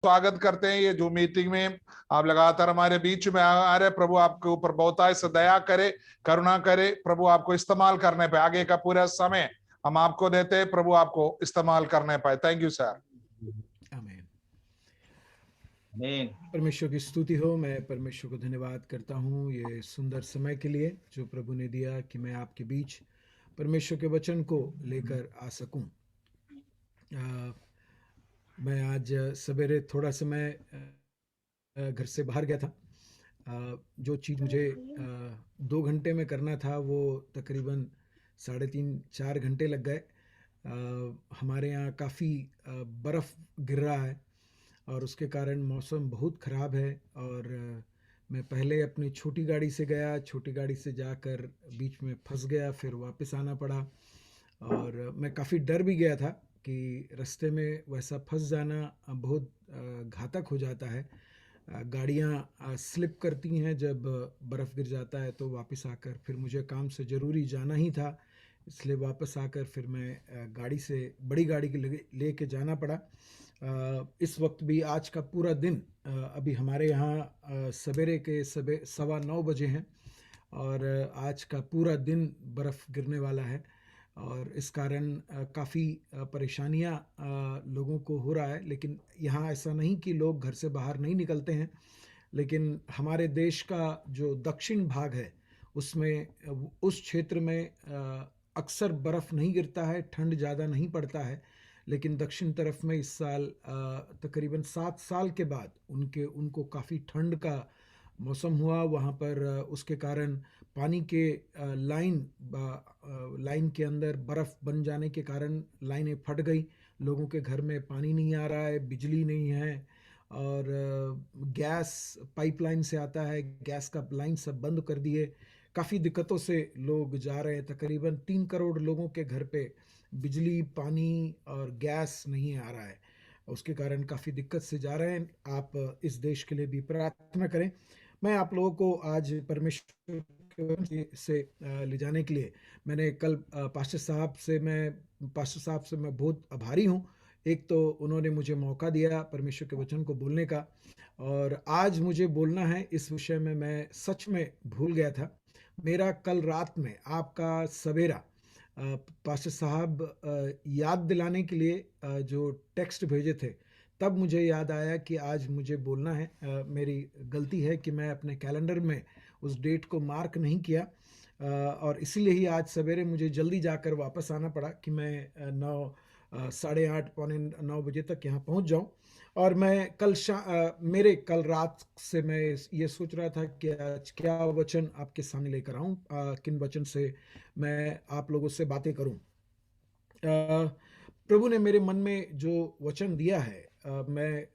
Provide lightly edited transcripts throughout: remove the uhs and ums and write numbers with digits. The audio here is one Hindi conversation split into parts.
स्वागत करते हैं ये जो मीटिंग में आप लगातार हमारे बीच में आ रहे। प्रभु आपके ऊपर बहुतायत से दया करे, करुणा करे। प्रभु आपको इस्तेमाल करने पे आगे का पूरा समय हम आपको देते हैं। प्रभु आपको इस्तेमाल करने पाए। Thank you sir. आमीन। आमीन। परमेश्वर की स्तुति हो। मैं परमेश्वर को धन्यवाद करता हूँ ये सुंदर समय के लिए जो प्रभु ने दिया कि मैं आपके बीच परमेश्वर के वचन को लेकर आ सकूं। मैं आज सवेरे थोड़ा समय घर से बाहर गया था। जो चीज़ मुझे 2 घंटे में करना था वो तकरीबन 3.5-4 घंटे लग गए। हमारे यहाँ काफ़ी बर्फ़ गिर रहा है और उसके कारण मौसम बहुत ख़राब है। और मैं पहले अपनी छोटी गाड़ी से गया, छोटी गाड़ी से जाकर बीच में फंस गया, फिर वापस आना पड़ा। और मैं काफ़ी डर भी गया था कि रास्ते में वैसा फंस जाना बहुत घातक हो जाता है। गाड़ियाँ स्लिप करती हैं जब बर्फ़ गिर जाता है, तो वापस आकर फिर मुझे काम से ज़रूरी जाना ही था, इसलिए वापस आकर फिर मैं गाड़ी से बड़ी गाड़ी के लेके जाना पड़ा। इस वक्त भी आज का पूरा दिन अभी हमारे यहाँ सवेरे के 9:15 बजे हैं और आज का पूरा दिन बर्फ़ गिरने वाला है और इस कारण काफ़ी परेशानियाँ लोगों को हो रहा है। लेकिन यहाँ ऐसा नहीं कि लोग घर से बाहर नहीं निकलते हैं, लेकिन हमारे देश का जो दक्षिण भाग है उसमें उस क्षेत्र में अक्सर बर्फ़ नहीं गिरता है, ठंड ज़्यादा नहीं पड़ता है। लेकिन दक्षिण तरफ में इस साल तकरीबन 7 साल के बाद उनको काफ़ी ठंड का मौसम हुआ वहाँ पर। उसके कारण पानी के लाइन के अंदर बर्फ़ बन जाने के कारण लाइनें फट गई। लोगों के घर में पानी नहीं आ रहा है, बिजली नहीं है और गैस पाइपलाइन से आता है, गैस का लाइन सब बंद कर दिए। काफ़ी दिक्कतों से लोग जा रहे हैं। तकरीबन 3 करोड़ लोगों के घर पे बिजली, पानी और गैस नहीं आ रहा है। उसके कारण काफ़ी दिक्कत से जा रहे हैं। आप इस देश के लिए भी प्रार्थना करें। मैं आप लोगों को आज परमेश्वर से ले जाने के लिए मैंने कल पास्टर साहब से मैं बहुत आभारी हूँ। एक तो उन्होंने मुझे मौका दिया परमेश्वर के वचन को बोलने का, और आज मुझे बोलना है इस विषय में। मैं सच में भूल गया था। मेरा कल रात में आपका सवेरा पास्टर साहब याद दिलाने के लिए जो टेक्स्ट भेजे थे, तब मुझे याद आया कि आज मुझे बोलना है। मेरी गलती है कि मैं अपने कैलेंडर में उस डेट को मार्क नहीं किया और इसीलिए ही आज सवेरे मुझे जल्दी जाकर वापस आना पड़ा कि मैं 8:30 पौने 9 बजे तक यहाँ पहुँच जाऊँ। और मैं मेरे कल रात से मैं ये सोच रहा था कि आज क्या वचन आपके सामने लेकर आऊँ, किन वचन से मैं आप लोगों से बातें करूँ। प्रभु ने मेरे मन में जो वचन दिया है, मैं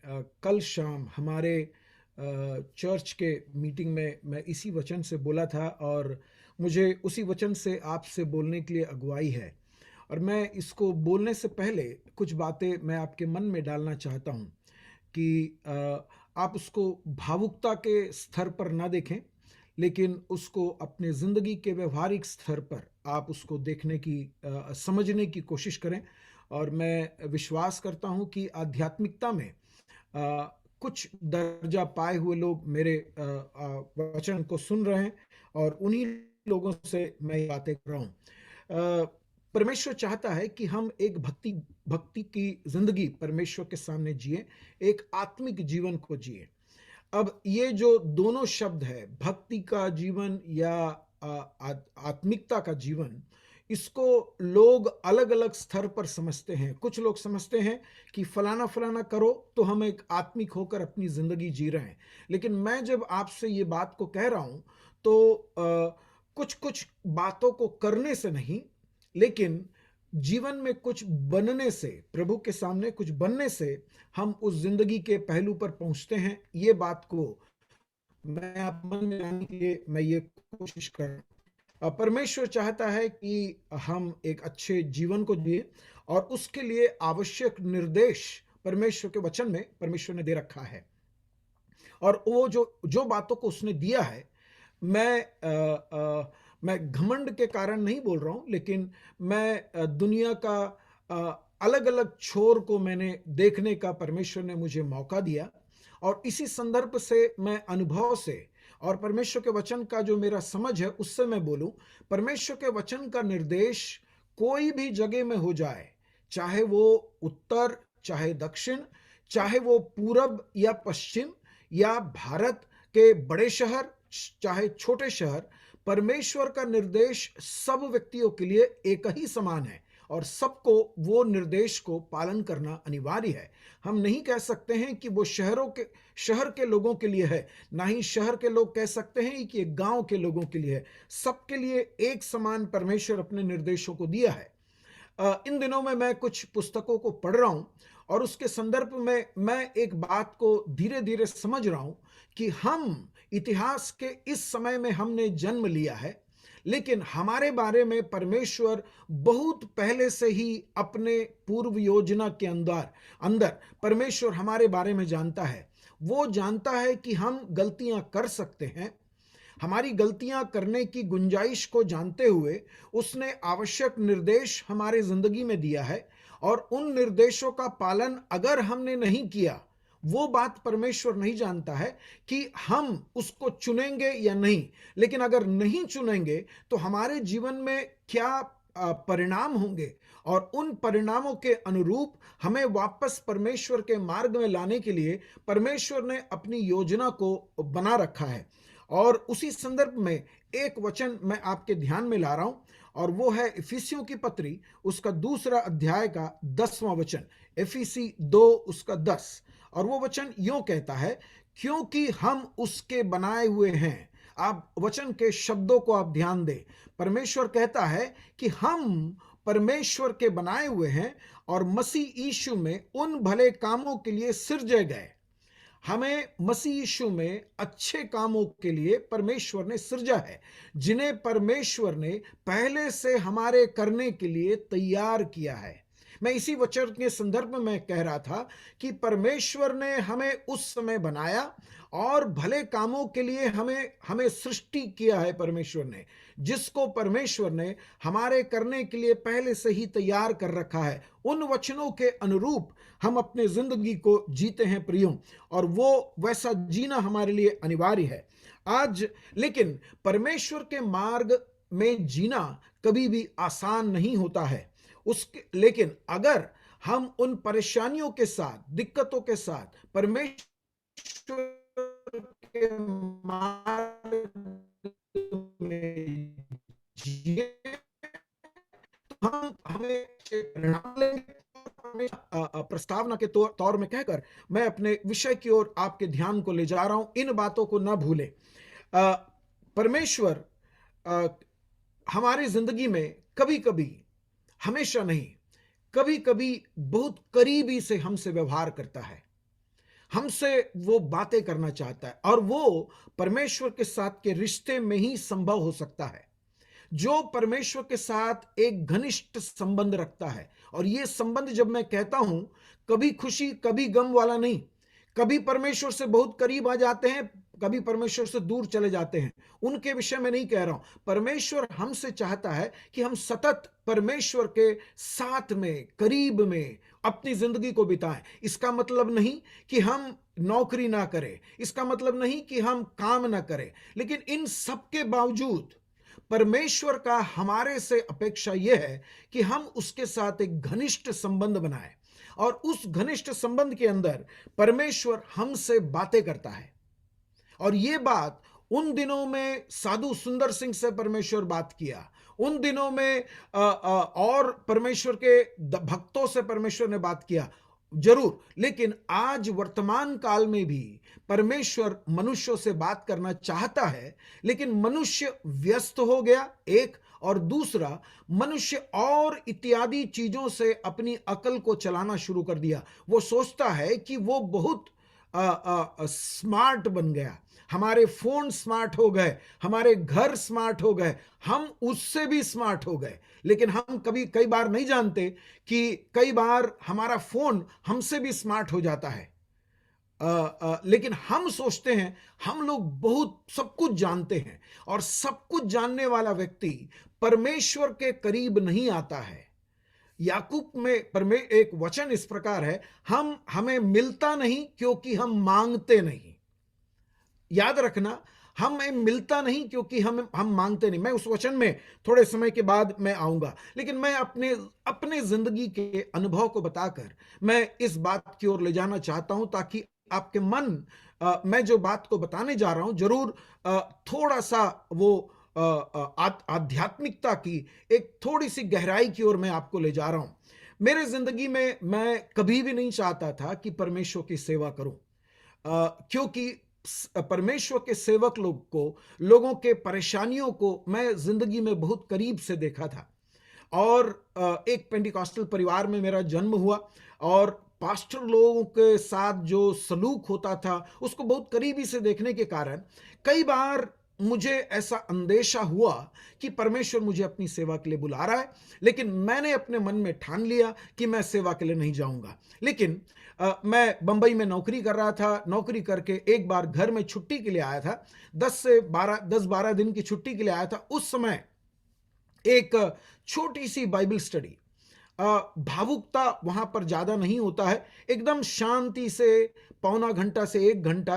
कल शाम हमारे चर्च के मीटिंग में मैं इसी वचन से बोला था और मुझे उसी वचन से आपसे बोलने के लिए अगुवाई है। और मैं इसको बोलने से पहले कुछ बातें मैं आपके मन में डालना चाहता हूँ कि आप उसको भावुकता के स्तर पर ना देखें, लेकिन उसको अपने ज़िंदगी के व्यवहारिक स्तर पर आप उसको देखने की समझने की कोशिश करें। और मैं विश्वास करता हूँ कि आध्यात्मिकता में कुछ दर्जा पाए हुए लोग मेरे वचन को सुन रहे हैं और उन्हीं लोगों से मैं ये बातें कर रहा हूँ। परमेश्वर चाहता है कि हम एक भक्ति की जिंदगी परमेश्वर के सामने जिए, एक आत्मिक जीवन को जिए। अब ये जो दोनों शब्द है, भक्ति का जीवन या आत्मिकता का जीवन, इसको लोग अलग अलग स्तर पर समझते हैं। कुछ लोग समझते हैं कि फलाना फलाना करो तो हम एक आत्मिक होकर अपनी जिंदगी जी रहे हैं। लेकिन मैं जब आपसे ये बात को कह रहा हूं तो कुछ कुछ बातों को करने से नहीं, लेकिन जीवन में कुछ बनने से, प्रभु के सामने कुछ बनने से हम उस जिंदगी के पहलू पर पहुंचते हैं। ये बात को मैं आप मन में लाने के लिए मैं ये कोशिश कर रहा हूं। परमेश्वर चाहता है कि हम एक अच्छे जीवन को जिए और उसके लिए आवश्यक निर्देश परमेश्वर के वचन में परमेश्वर ने दे रखा है। और वो जो बातों को उसने दिया है, मैं घमंड के कारण नहीं बोल रहा हूं, लेकिन मैं दुनिया का अलग अलग छोर को मैंने देखने का परमेश्वर ने मुझे मौका दिया, और इसी संदर्भ से मैं अनुभव से और परमेश्वर के वचन का जो मेरा समझ है उससे मैं बोलूं। परमेश्वर के वचन का निर्देश कोई भी जगह में हो जाए, चाहे वो उत्तर, चाहे दक्षिण, चाहे वो पूरब या पश्चिम, या भारत के बड़े शहर, चाहे छोटे शहर, परमेश्वर का निर्देश सब व्यक्तियों के लिए एक ही समान है, और सबको वो निर्देश को पालन करना अनिवार्य है। हम नहीं कह सकते हैं कि वो शहर के लोगों के लिए है, ना ही शहर के लोग कह सकते हैं कि ये गांव के लोगों के लिए है। सबके लिए एक समान परमेश्वर अपने निर्देशों को दिया है। इन दिनों में मैं कुछ पुस्तकों को पढ़ रहा हूं, और उसके संदर्भ में मैं एक बात को धीरे धीरे समझ रहा हूं कि हम इतिहास के इस समय में हमने जन्म लिया है, लेकिन हमारे बारे में परमेश्वर बहुत पहले से ही अपने पूर्व योजना के अंदर परमेश्वर हमारे बारे में जानता है। वो जानता है कि हम गलतियां कर सकते हैं। हमारी गलतियां करने की गुंजाइश को जानते हुए उसने आवश्यक निर्देश हमारे जिंदगी में दिया है, और उन निर्देशों का पालन अगर हमने नहीं किया, वो बात परमेश्वर नहीं जानता है कि हम उसको चुनेंगे या नहीं। लेकिन अगर नहीं चुनेंगे तो हमारे जीवन में क्या परिणाम होंगे, और उन परिणामों के अनुरूप हमें वापस परमेश्वर के मार्ग में लाने के लिए परमेश्वर ने अपनी योजना को बना रखा है। और उसी संदर्भ में एक वचन मैं आपके ध्यान में ला रहा हूं, और वो है इफिसियों की पत्री, उसका 2 अध्याय का 10वां वचन। इफिसी 2 उसका 10, और वो वचन यूं कहता है, क्योंकि हम उसके बनाए हुए हैं। आप वचन के शब्दों को आप ध्यान दें। परमेश्वर कहता है कि हम परमेश्वर के बनाए हुए हैं, और मसीह यीशु में उन भले कामों के लिए सिरजे गए। हमें मसीह यीशु में अच्छे कामों के लिए परमेश्वर ने सृजा है, जिन्हें परमेश्वर ने पहले से हमारे करने के लिए तैयार किया है। मैं इसी वचन के संदर्भ में कह रहा था कि परमेश्वर ने हमें उस समय बनाया, और भले कामों के लिए हमें सृष्टि किया है परमेश्वर ने, जिसको परमेश्वर ने हमारे करने के लिए पहले से ही तैयार कर रखा है। उन वचनों के अनुरूप हम अपने जिंदगी को जीते हैं प्रियों, और वो वैसा जीना हमारे लिए अनिवार्य है आज। लेकिन परमेश्वर के मार्ग में जीना कभी भी आसान नहीं होता है। लेकिन अगर हम उन परेशानियों के साथ, दिक्कतों के साथ परमेश्वर के मार्ग में जिए, तो हमें परिणाम लेंगे। प्रस्तावना के तौर में कहकर मैं अपने विषय की ओर आपके ध्यान को ले जा रहा हूं। इन बातों को ना भूलें। परमेश्वर हमारी जिंदगी में कभी कभी, हमेशा नहीं, कभी कभी बहुत करीबी से हमसे व्यवहार करता है, हमसे वो बातें करना चाहता है, और वो परमेश्वर के साथ के रिश्ते में ही संभव हो सकता है, जो परमेश्वर के साथ एक घनिष्ठ संबंध रखता है। और ये संबंध, जब मैं कहता हूं, कभी खुशी कभी गम वाला नहीं। कभी परमेश्वर से बहुत करीब आ जाते हैं, कभी परमेश्वर से दूर चले जाते हैं, उनके विषय में नहीं कह रहा हूं। परमेश्वर हमसे चाहता है कि हम सतत परमेश्वर के साथ में, करीब में अपनी जिंदगी को बिताएं। इसका मतलब नहीं कि हम नौकरी ना करें, इसका मतलब नहीं कि हम काम ना करें, लेकिन इन सब के बावजूद परमेश्वर का हमारे से अपेक्षा यह है कि हम उसके साथ एक घनिष्ठ संबंध बनाएं, और उस घनिष्ठ संबंध के अंदर परमेश्वर हमसे बातें करता है। और ये बात उन दिनों में साधु सुंदर सिंह से परमेश्वर बात किया, उन दिनों में और परमेश्वर के भक्तों से परमेश्वर ने बात किया, जरूर। लेकिन आज वर्तमान काल में भी परमेश्वर मनुष्यों से बात करना चाहता है, लेकिन मनुष्य व्यस्त हो गया, एक, और दूसरा, मनुष्य और इत्यादि चीजों से अपनी अकल को चलाना शुरू कर दिया। वो सोचता है कि वो बहुत स्मार्ट बन गया, हमारे फोन स्मार्ट हो गए, हमारे घर स्मार्ट हो गए, हम उससे भी स्मार्ट हो गए। लेकिन हम कई बार नहीं जानते कि कई बार हमारा फोन हमसे भी स्मार्ट हो जाता है। लेकिन हम सोचते हैं हम लोग बहुत सब कुछ जानते हैं, और सब कुछ जानने वाला व्यक्ति परमेश्वर के करीब नहीं आता है। याकूब में एक वचन इस प्रकार है, हमें मिलता नहीं क्योंकि हम मांगते नहीं। याद रखना, हमें मिलता नहीं क्योंकि हम मांगते नहीं। मैं उस वचन में थोड़े समय के बाद मैं आऊंगा, लेकिन मैं अपने जिंदगी के अनुभव को बताकर मैं इस बात की ओर ले जाना चाहता हूं, ताकि आपके मन मैं जो बात को बताने जा रहा हूं जरूर थोड़ा सा वो आध्यात्मिकता की एक थोड़ी सी गहराई की ओर मैं आपको ले जा रहा हूं। मेरे जिंदगी में मैं कभी भी नहीं चाहता था कि परमेश्वर की सेवा करूं, क्योंकि परमेश्वर के सेवक लोगों के परेशानियों को मैं जिंदगी में बहुत करीब से देखा था। और एक पेंटिकॉस्टल परिवार में मेरा जन्म हुआ, और पास्टर लोगों के साथ जो सलूक होता था उसको बहुत करीबी से देखने के कारण कई बार मुझे ऐसा अंदेशा हुआ कि परमेश्वर मुझे अपनी सेवा के लिए बुला रहा है, लेकिन मैंने अपने मन में ठान लिया कि मैं सेवा के लिए नहीं जाऊंगा। लेकिन मैं बंबई में नौकरी कर रहा था। नौकरी करके एक बार घर में छुट्टी के लिए आया था, 10-12 दिन की छुट्टी के लिए आया था। उस समय एक छोटी सी बाइबल स्टडी, भावुकता वहां पर ज्यादा नहीं होता है, एकदम शांति से पौना घंटा से 1 घंटा,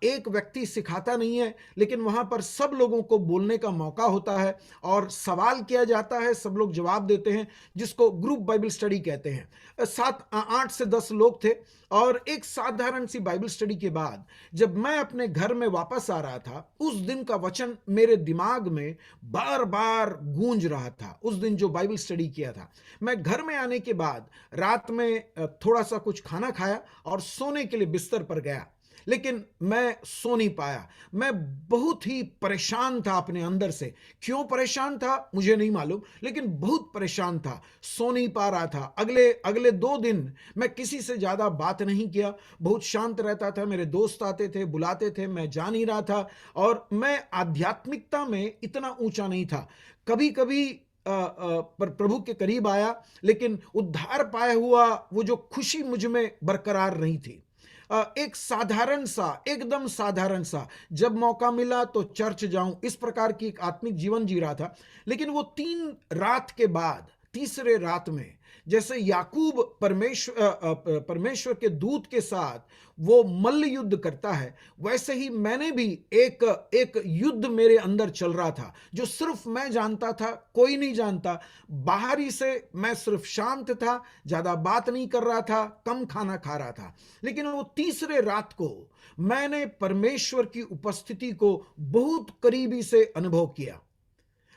एक व्यक्ति सिखाता नहीं है, लेकिन वहां पर सब लोगों को बोलने का मौका होता है और सवाल किया जाता है, सब लोग जवाब देते हैं, जिसको ग्रुप बाइबल स्टडी कहते हैं। 8 से 10 लोग थे, और एक साधारण सी बाइबल स्टडी के बाद जब मैं अपने घर में वापस आ रहा था, उस दिन का वचन मेरे दिमाग में बार बार गूंज रहा था। उस दिन जो बाइबल स्टडी किया था, मैं घर में आने के बाद रात में थोड़ा सा कुछ खाना खाया और सोने के लिए बिस्तर पर गया, लेकिन मैं सो नहीं पाया। मैं बहुत ही परेशान था अपने अंदर से। क्यों परेशान था मुझे नहीं मालूम, लेकिन बहुत परेशान था, सो नहीं पा रहा था। अगले 2 दिन मैं किसी से ज्यादा बात नहीं किया, बहुत शांत रहता था। मेरे दोस्त आते थे, बुलाते थे, मैं जा नहीं रहा था, और मैं आध्यात्मिकता में इतना ऊंचा नहीं था। कभी कभी पर प्रभु के करीब आया, लेकिन उद्धार पाया हुआ वो जो खुशी मुझ में बरकरार नहीं थी। एक साधारण सा, एकदम साधारण सा, जब मौका मिला तो चर्च जाऊं, इस प्रकार की एक आत्मिक जीवन जी रहा था। लेकिन वो 3 रात के बाद तीसरे रात में, जैसे याकूब परमेश्वर के दूत के साथ वो मल्ल युद्ध करता है, वैसे ही मैंने भी एक युद्ध मेरे अंदर चल रहा था, जो सिर्फ मैं जानता था, कोई नहीं जानता। बाहरी से मैं सिर्फ शांत था, ज्यादा बात नहीं कर रहा था, कम खाना खा रहा था। लेकिन वो तीसरे रात को मैंने परमेश्वर की उपस्थिति को बहुत करीबी से अनुभव किया।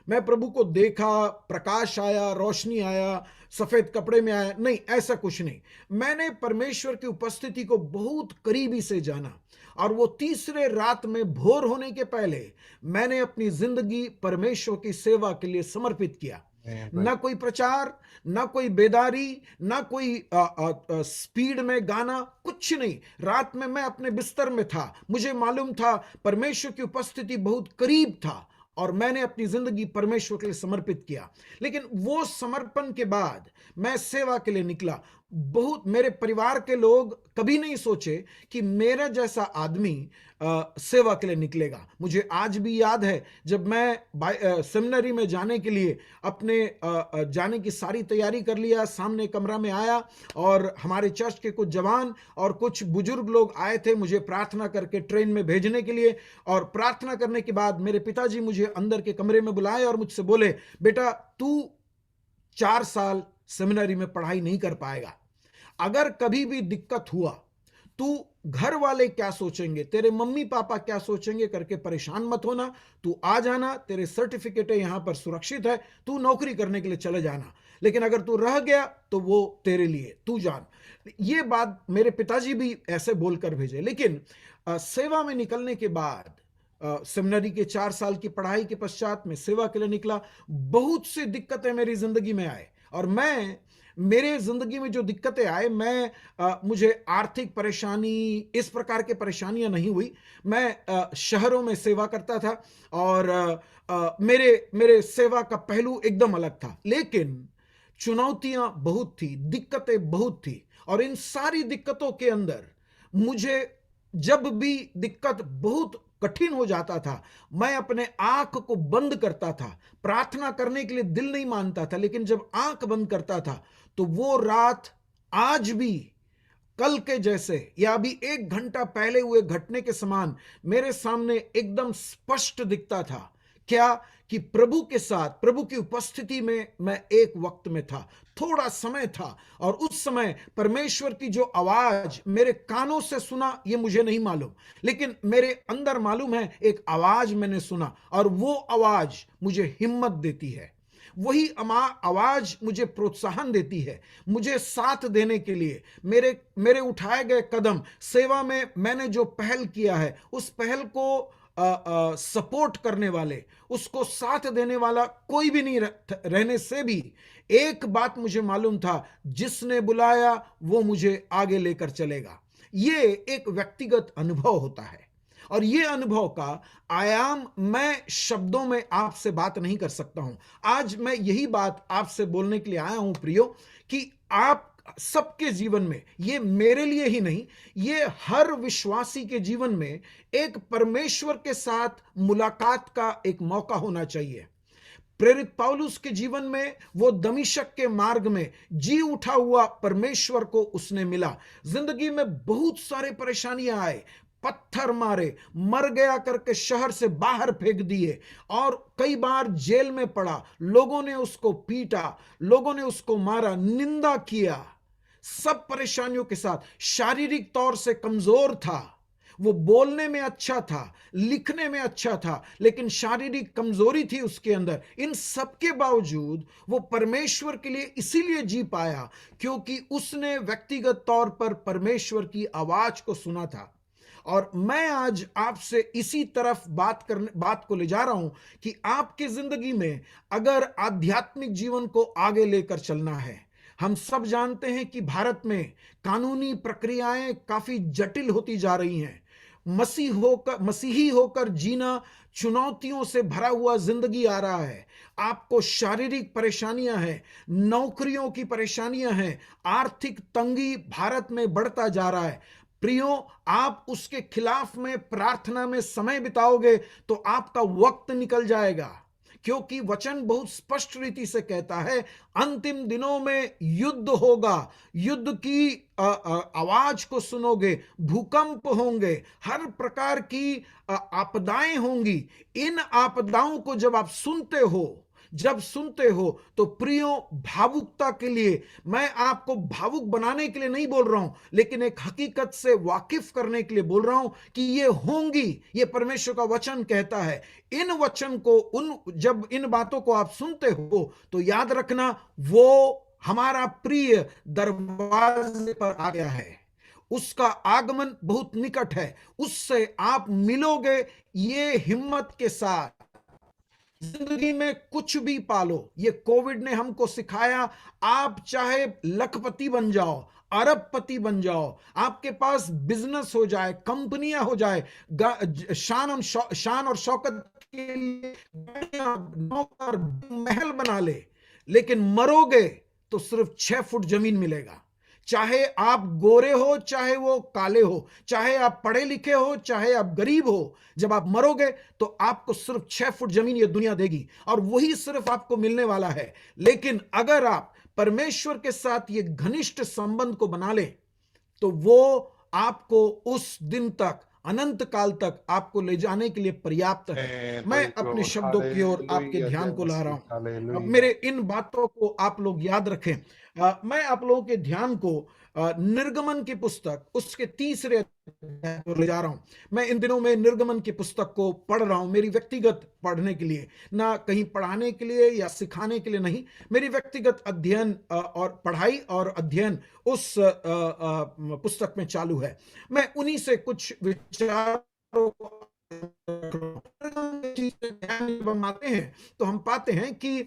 मैं प्रभु को देखा, प्रकाश आया, रोशनी आया, सफेद कपड़े में आया, नहीं, ऐसा कुछ नहीं। मैंने परमेश्वर की उपस्थिति को बहुत करीबी से जाना, और वो तीसरे रात में भोर होने के पहले मैंने अपनी जिंदगी परमेश्वर की सेवा के लिए समर्पित किया। ना कोई प्रचार, ना कोई बेदारी, ना कोई स्पीड में गाना, कुछ नहीं। रात में मैं अपने बिस्तर में था, मुझे मालूम था परमेश्वर की उपस्थिति बहुत करीब था, और मैंने अपनी जिंदगी परमेश्वर के लिए समर्पित किया। लेकिन वो समर्पण के बाद मैं सेवा के लिए निकला। बहुत मेरे परिवार के लोग कभी नहीं सोचे कि मेरा जैसा आदमी सेवा के लिए निकलेगा। मुझे आज भी याद है, जब मैं सेमिनरी में जाने के लिए अपने जाने की सारी तैयारी कर लिया, सामने कमरा में आया, और हमारे चर्च के कुछ जवान और कुछ बुजुर्ग लोग आए थे मुझे प्रार्थना करके ट्रेन में भेजने के लिए। और प्रार्थना करने के बाद मेरे पिताजी मुझे अंदर के कमरे में बुलाए और मुझसे बोले, बेटा तू 4 साल सेमिनरी में पढ़ाई नहीं कर पाएगा, अगर कभी भी दिक्कत हुआ, तू घर वाले क्या सोचेंगे, तेरे मम्मी पापा क्या सोचेंगे करके परेशान मत होना, तू आ जाना, तेरे सर्टिफिकेट यहां पर सुरक्षित है, तू नौकरी करने के लिए चले जाना, लेकिन अगर तू रह गया तो वो तेरे लिए, तू जान। ये बात मेरे पिताजी भी ऐसे बोलकर भेजे। लेकिन सेवा में निकलने के बाद, सेमिनरी के 4 साल की पढ़ाई के पश्चात मैं सेवा के लिए निकला। बहुत सी दिक्कतें मेरी जिंदगी में आए, और मेरे जिंदगी में जो दिक्कतें आए, मुझे आर्थिक परेशानी, इस प्रकार के परेशानियां नहीं हुई। मैं शहरों में सेवा करता था, और मेरे सेवा का पहलू एकदम अलग था। लेकिन चुनौतियां बहुत थी, दिक्कतें बहुत थी, और इन सारी दिक्कतों के अंदर मुझे जब भी दिक्कत बहुत कठिन हो जाता था, मैं अपने आंख को बंद करता था, प्रार्थना करने के लिए दिल नहीं मानता था, लेकिन जब आंख बंद करता था तो वो रात आज भी कल के जैसे या अभी 1 घंटा पहले हुए घटने के समान मेरे सामने एकदम स्पष्ट दिखता था। क्या कि प्रभु के साथ, प्रभु की उपस्थिति में मैं एक वक्त में था, थोड़ा समय था, और उस समय परमेश्वर की जो आवाज मेरे कानों से सुना ये मुझे नहीं मालूम, लेकिन मेरे अंदर मालूम है एक आवाज मैंने सुना, और वो आवाज मुझे हिम्मत देती है, वही आवाज मुझे प्रोत्साहन देती है, मुझे साथ देने के लिए। मेरे उठाए गए कदम, सेवा में मैंने जो पहल किया है, उस पहल को सपोर्ट करने वाले, उसको साथ देने वाला कोई भी नहीं रहने से भी एक बात मुझे मालूम था, जिसने बुलाया वो मुझे आगे लेकर चलेगा। ये एक व्यक्तिगत अनुभव होता है, और ये अनुभव का आयाम मैं शब्दों में आपसे बात नहीं कर सकता हूं। आज मैं यही बात आपसे बोलने के लिए आया हूं प्रियो, कि आप सबके जीवन में, ये मेरे लिए ही नहीं, ये हर विश्वासी के जीवन में एक परमेश्वर के साथ मुलाकात का एक मौका होना चाहिए। प्रेरित पौलुस के जीवन में वो दमिश्क के मार्ग में जी उठा हुआ परमेश्वर को उसने मिला। जिंदगी में बहुत सारे परेशानियां आए, पत्थर मारे, मर गया करके शहर से बाहर फेंक दिए, और कई बार जेल में पड़ा, लोगों ने उसको पीटा, लोगों ने उसको मारा, निंदा किया, सब परेशानियों के साथ। शारीरिक तौर से कमजोर था, वो बोलने में अच्छा था, लिखने में अच्छा था, लेकिन शारीरिक कमजोरी थी उसके अंदर। इन सब के बावजूद वो परमेश्वर के लिए इसीलिए जी पाया क्योंकि उसने व्यक्तिगत तौर पर परमेश्वर की आवाज को सुना था। और मैं आज आपसे इसी तरफ बात को ले जा रहा हूं कि आपकी जिंदगी में अगर आध्यात्मिक जीवन को आगे लेकर चलना है, हम सब जानते हैं कि भारत में कानूनी प्रक्रियाएं काफी जटिल होती जा रही हैं। मसीही होकर जीना चुनौतियों से भरा हुआ जिंदगी आ रहा है। आपको शारीरिक परेशानियां हैं, नौकरियों की परेशानियां हैं, आर्थिक तंगी भारत में बढ़ता जा रहा है। प्रियो, आप उसके खिलाफ में प्रार्थना में समय बिताओगे तो आपका वक्त निकल जाएगा, क्योंकि वचन बहुत स्पष्ट रीति से कहता है अंतिम दिनों में युद्ध होगा, युद्ध की आवाज को सुनोगे, भूकंप होंगे, हर प्रकार की आपदाएं होंगी। इन आपदाओं को जब सुनते हो तो प्रियो, भावुकता के लिए, मैं आपको भावुक बनाने के लिए नहीं बोल रहा हूं, लेकिन एक हकीकत से वाकिफ करने के लिए बोल रहा हूं कि ये होंगी। ये परमेश्वर का वचन कहता है। इन वचन को जब इन बातों को आप सुनते हो तो याद रखना, वो हमारा प्रिय दरवाजे पर आ गया है, उसका आगमन बहुत निकट है, उससे आप मिलोगे। ये हिम्मत के साथ जिंदगी में कुछ भी पालो। ये कोविड ने हमको सिखाया, आप चाहे लखपति बन जाओ, अरबपति बन जाओ, आपके पास बिजनेस हो जाए, कंपनियां हो जाए, शान और शौकत के लिए नौकर महल बना ले, लेकिन मरोगे तो सिर्फ 6 फुट जमीन मिलेगा। चाहे आप गोरे हो, चाहे वो काले हो, चाहे आप पढ़े लिखे हो, चाहे आप गरीब हो, जब आप मरोगे तो आपको सिर्फ 6 फुट जमीन ये दुनिया देगी, और वही सिर्फ आपको मिलने वाला है। लेकिन अगर आप परमेश्वर के साथ ये घनिष्ठ संबंध को बना ले तो वो आपको उस दिन तक, अनंत काल तक आपको ले जाने के लिए पर्याप्त है। मैं अपने शब्दों की ओर आपके ध्यान को ला रहा हूं। मेरे इन बातों को आप लोग याद रखें। मैं आप लोगों के ध्यान को निर्गमन की पुस्तक उसके 3रे अध्याय पर ले जा रहा हूं। मैं इन दिनों में निर्गमन की पुस्तक को पढ़ रहा हूं, मेरी व्यक्तिगत पढ़ने के लिए, ना कहीं पढ़ाने के लिए या सिखाने के लिए नहीं, मेरी व्यक्तिगत अध्ययन और पढ़ाई और अध्ययन उस पुस्तक में चालू है। मैं उन्हीं से कुछ विचारों को हम आते हैं तो हम पाते हैं कि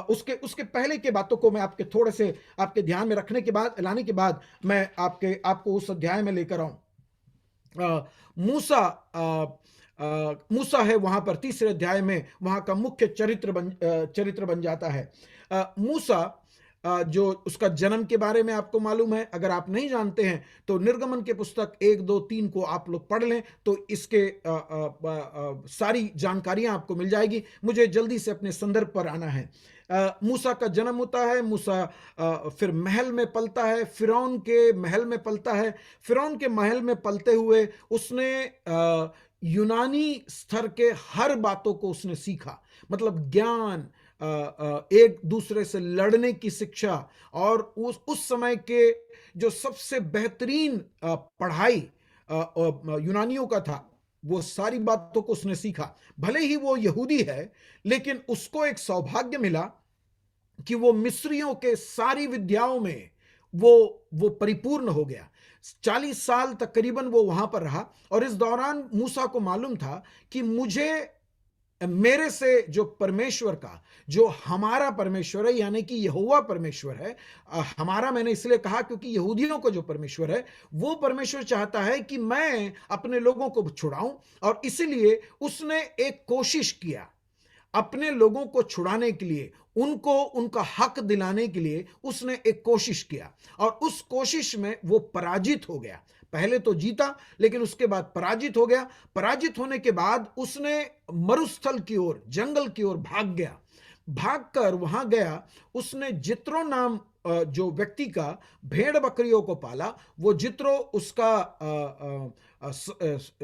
उसके पहले के बातों को मैं आपके थोड़े से आपके ध्यान में रखने के बाद, लाने के बाद, मैं आपको उस अध्याय में लेकर आऊं। मूसा है वहां पर 3रे अध्याय में, वहां का मुख्य चरित्र बन जाता है। मूसा जो उसका जन्म के बारे में आपको मालूम है। अगर आप नहीं जानते हैं तो निर्गमन के पुस्तक 1, 2, 3 को आप लोग पढ़ लें तो इसके सारी जानकारियां आपको मिल जाएगी। मुझे जल्दी से अपने संदर्भ पर आना है। मूसा का जन्म होता है। मूसा फिर महल में पलता है, फिरौन के महल में पलता है। फिरौन के महल में पलते हुए उसने यूनानी स्तर के हर बातों को उसने सीखा, मतलब ज्ञान, एक दूसरे से लड़ने की शिक्षा, और उस समय के जो सबसे बेहतरीन पढ़ाई यूनानियों का था, वो सारी बातों को उसने सीखा। भले ही वो यहूदी है, लेकिन उसको एक सौभाग्य मिला कि वो मिस्रियों के सारी विद्याओं में वो परिपूर्ण हो गया। 40 साल तकरीबन वो वहां पर रहा, और इस दौरान मूसा को मालूम था कि मेरे से जो परमेश्वर का, जो हमारा परमेश्वर है, यानी कि यहोवा परमेश्वर है। हमारा मैंने इसलिए कहा क्योंकि यहूदियों को जो परमेश्वर है, वो परमेश्वर चाहता है कि मैं अपने लोगों को छुड़ाऊं, और इसीलिए उसने एक कोशिश किया अपने लोगों को छुड़ाने के लिए, उनको उनका हक दिलाने के लिए उसने एक कोशिश किया, और उस कोशिश में वो पराजित हो गया। पहले तो जीता, लेकिन उसके बाद पराजित हो गया। पराजित होने के बाद उसने मरुस्थल की ओर, जंगल की ओर भाग गया। भागकर वहां गया, उसने जित्रो नाम जो व्यक्ति का भेड़ बकरियों को पाला, वो जित्रो उसका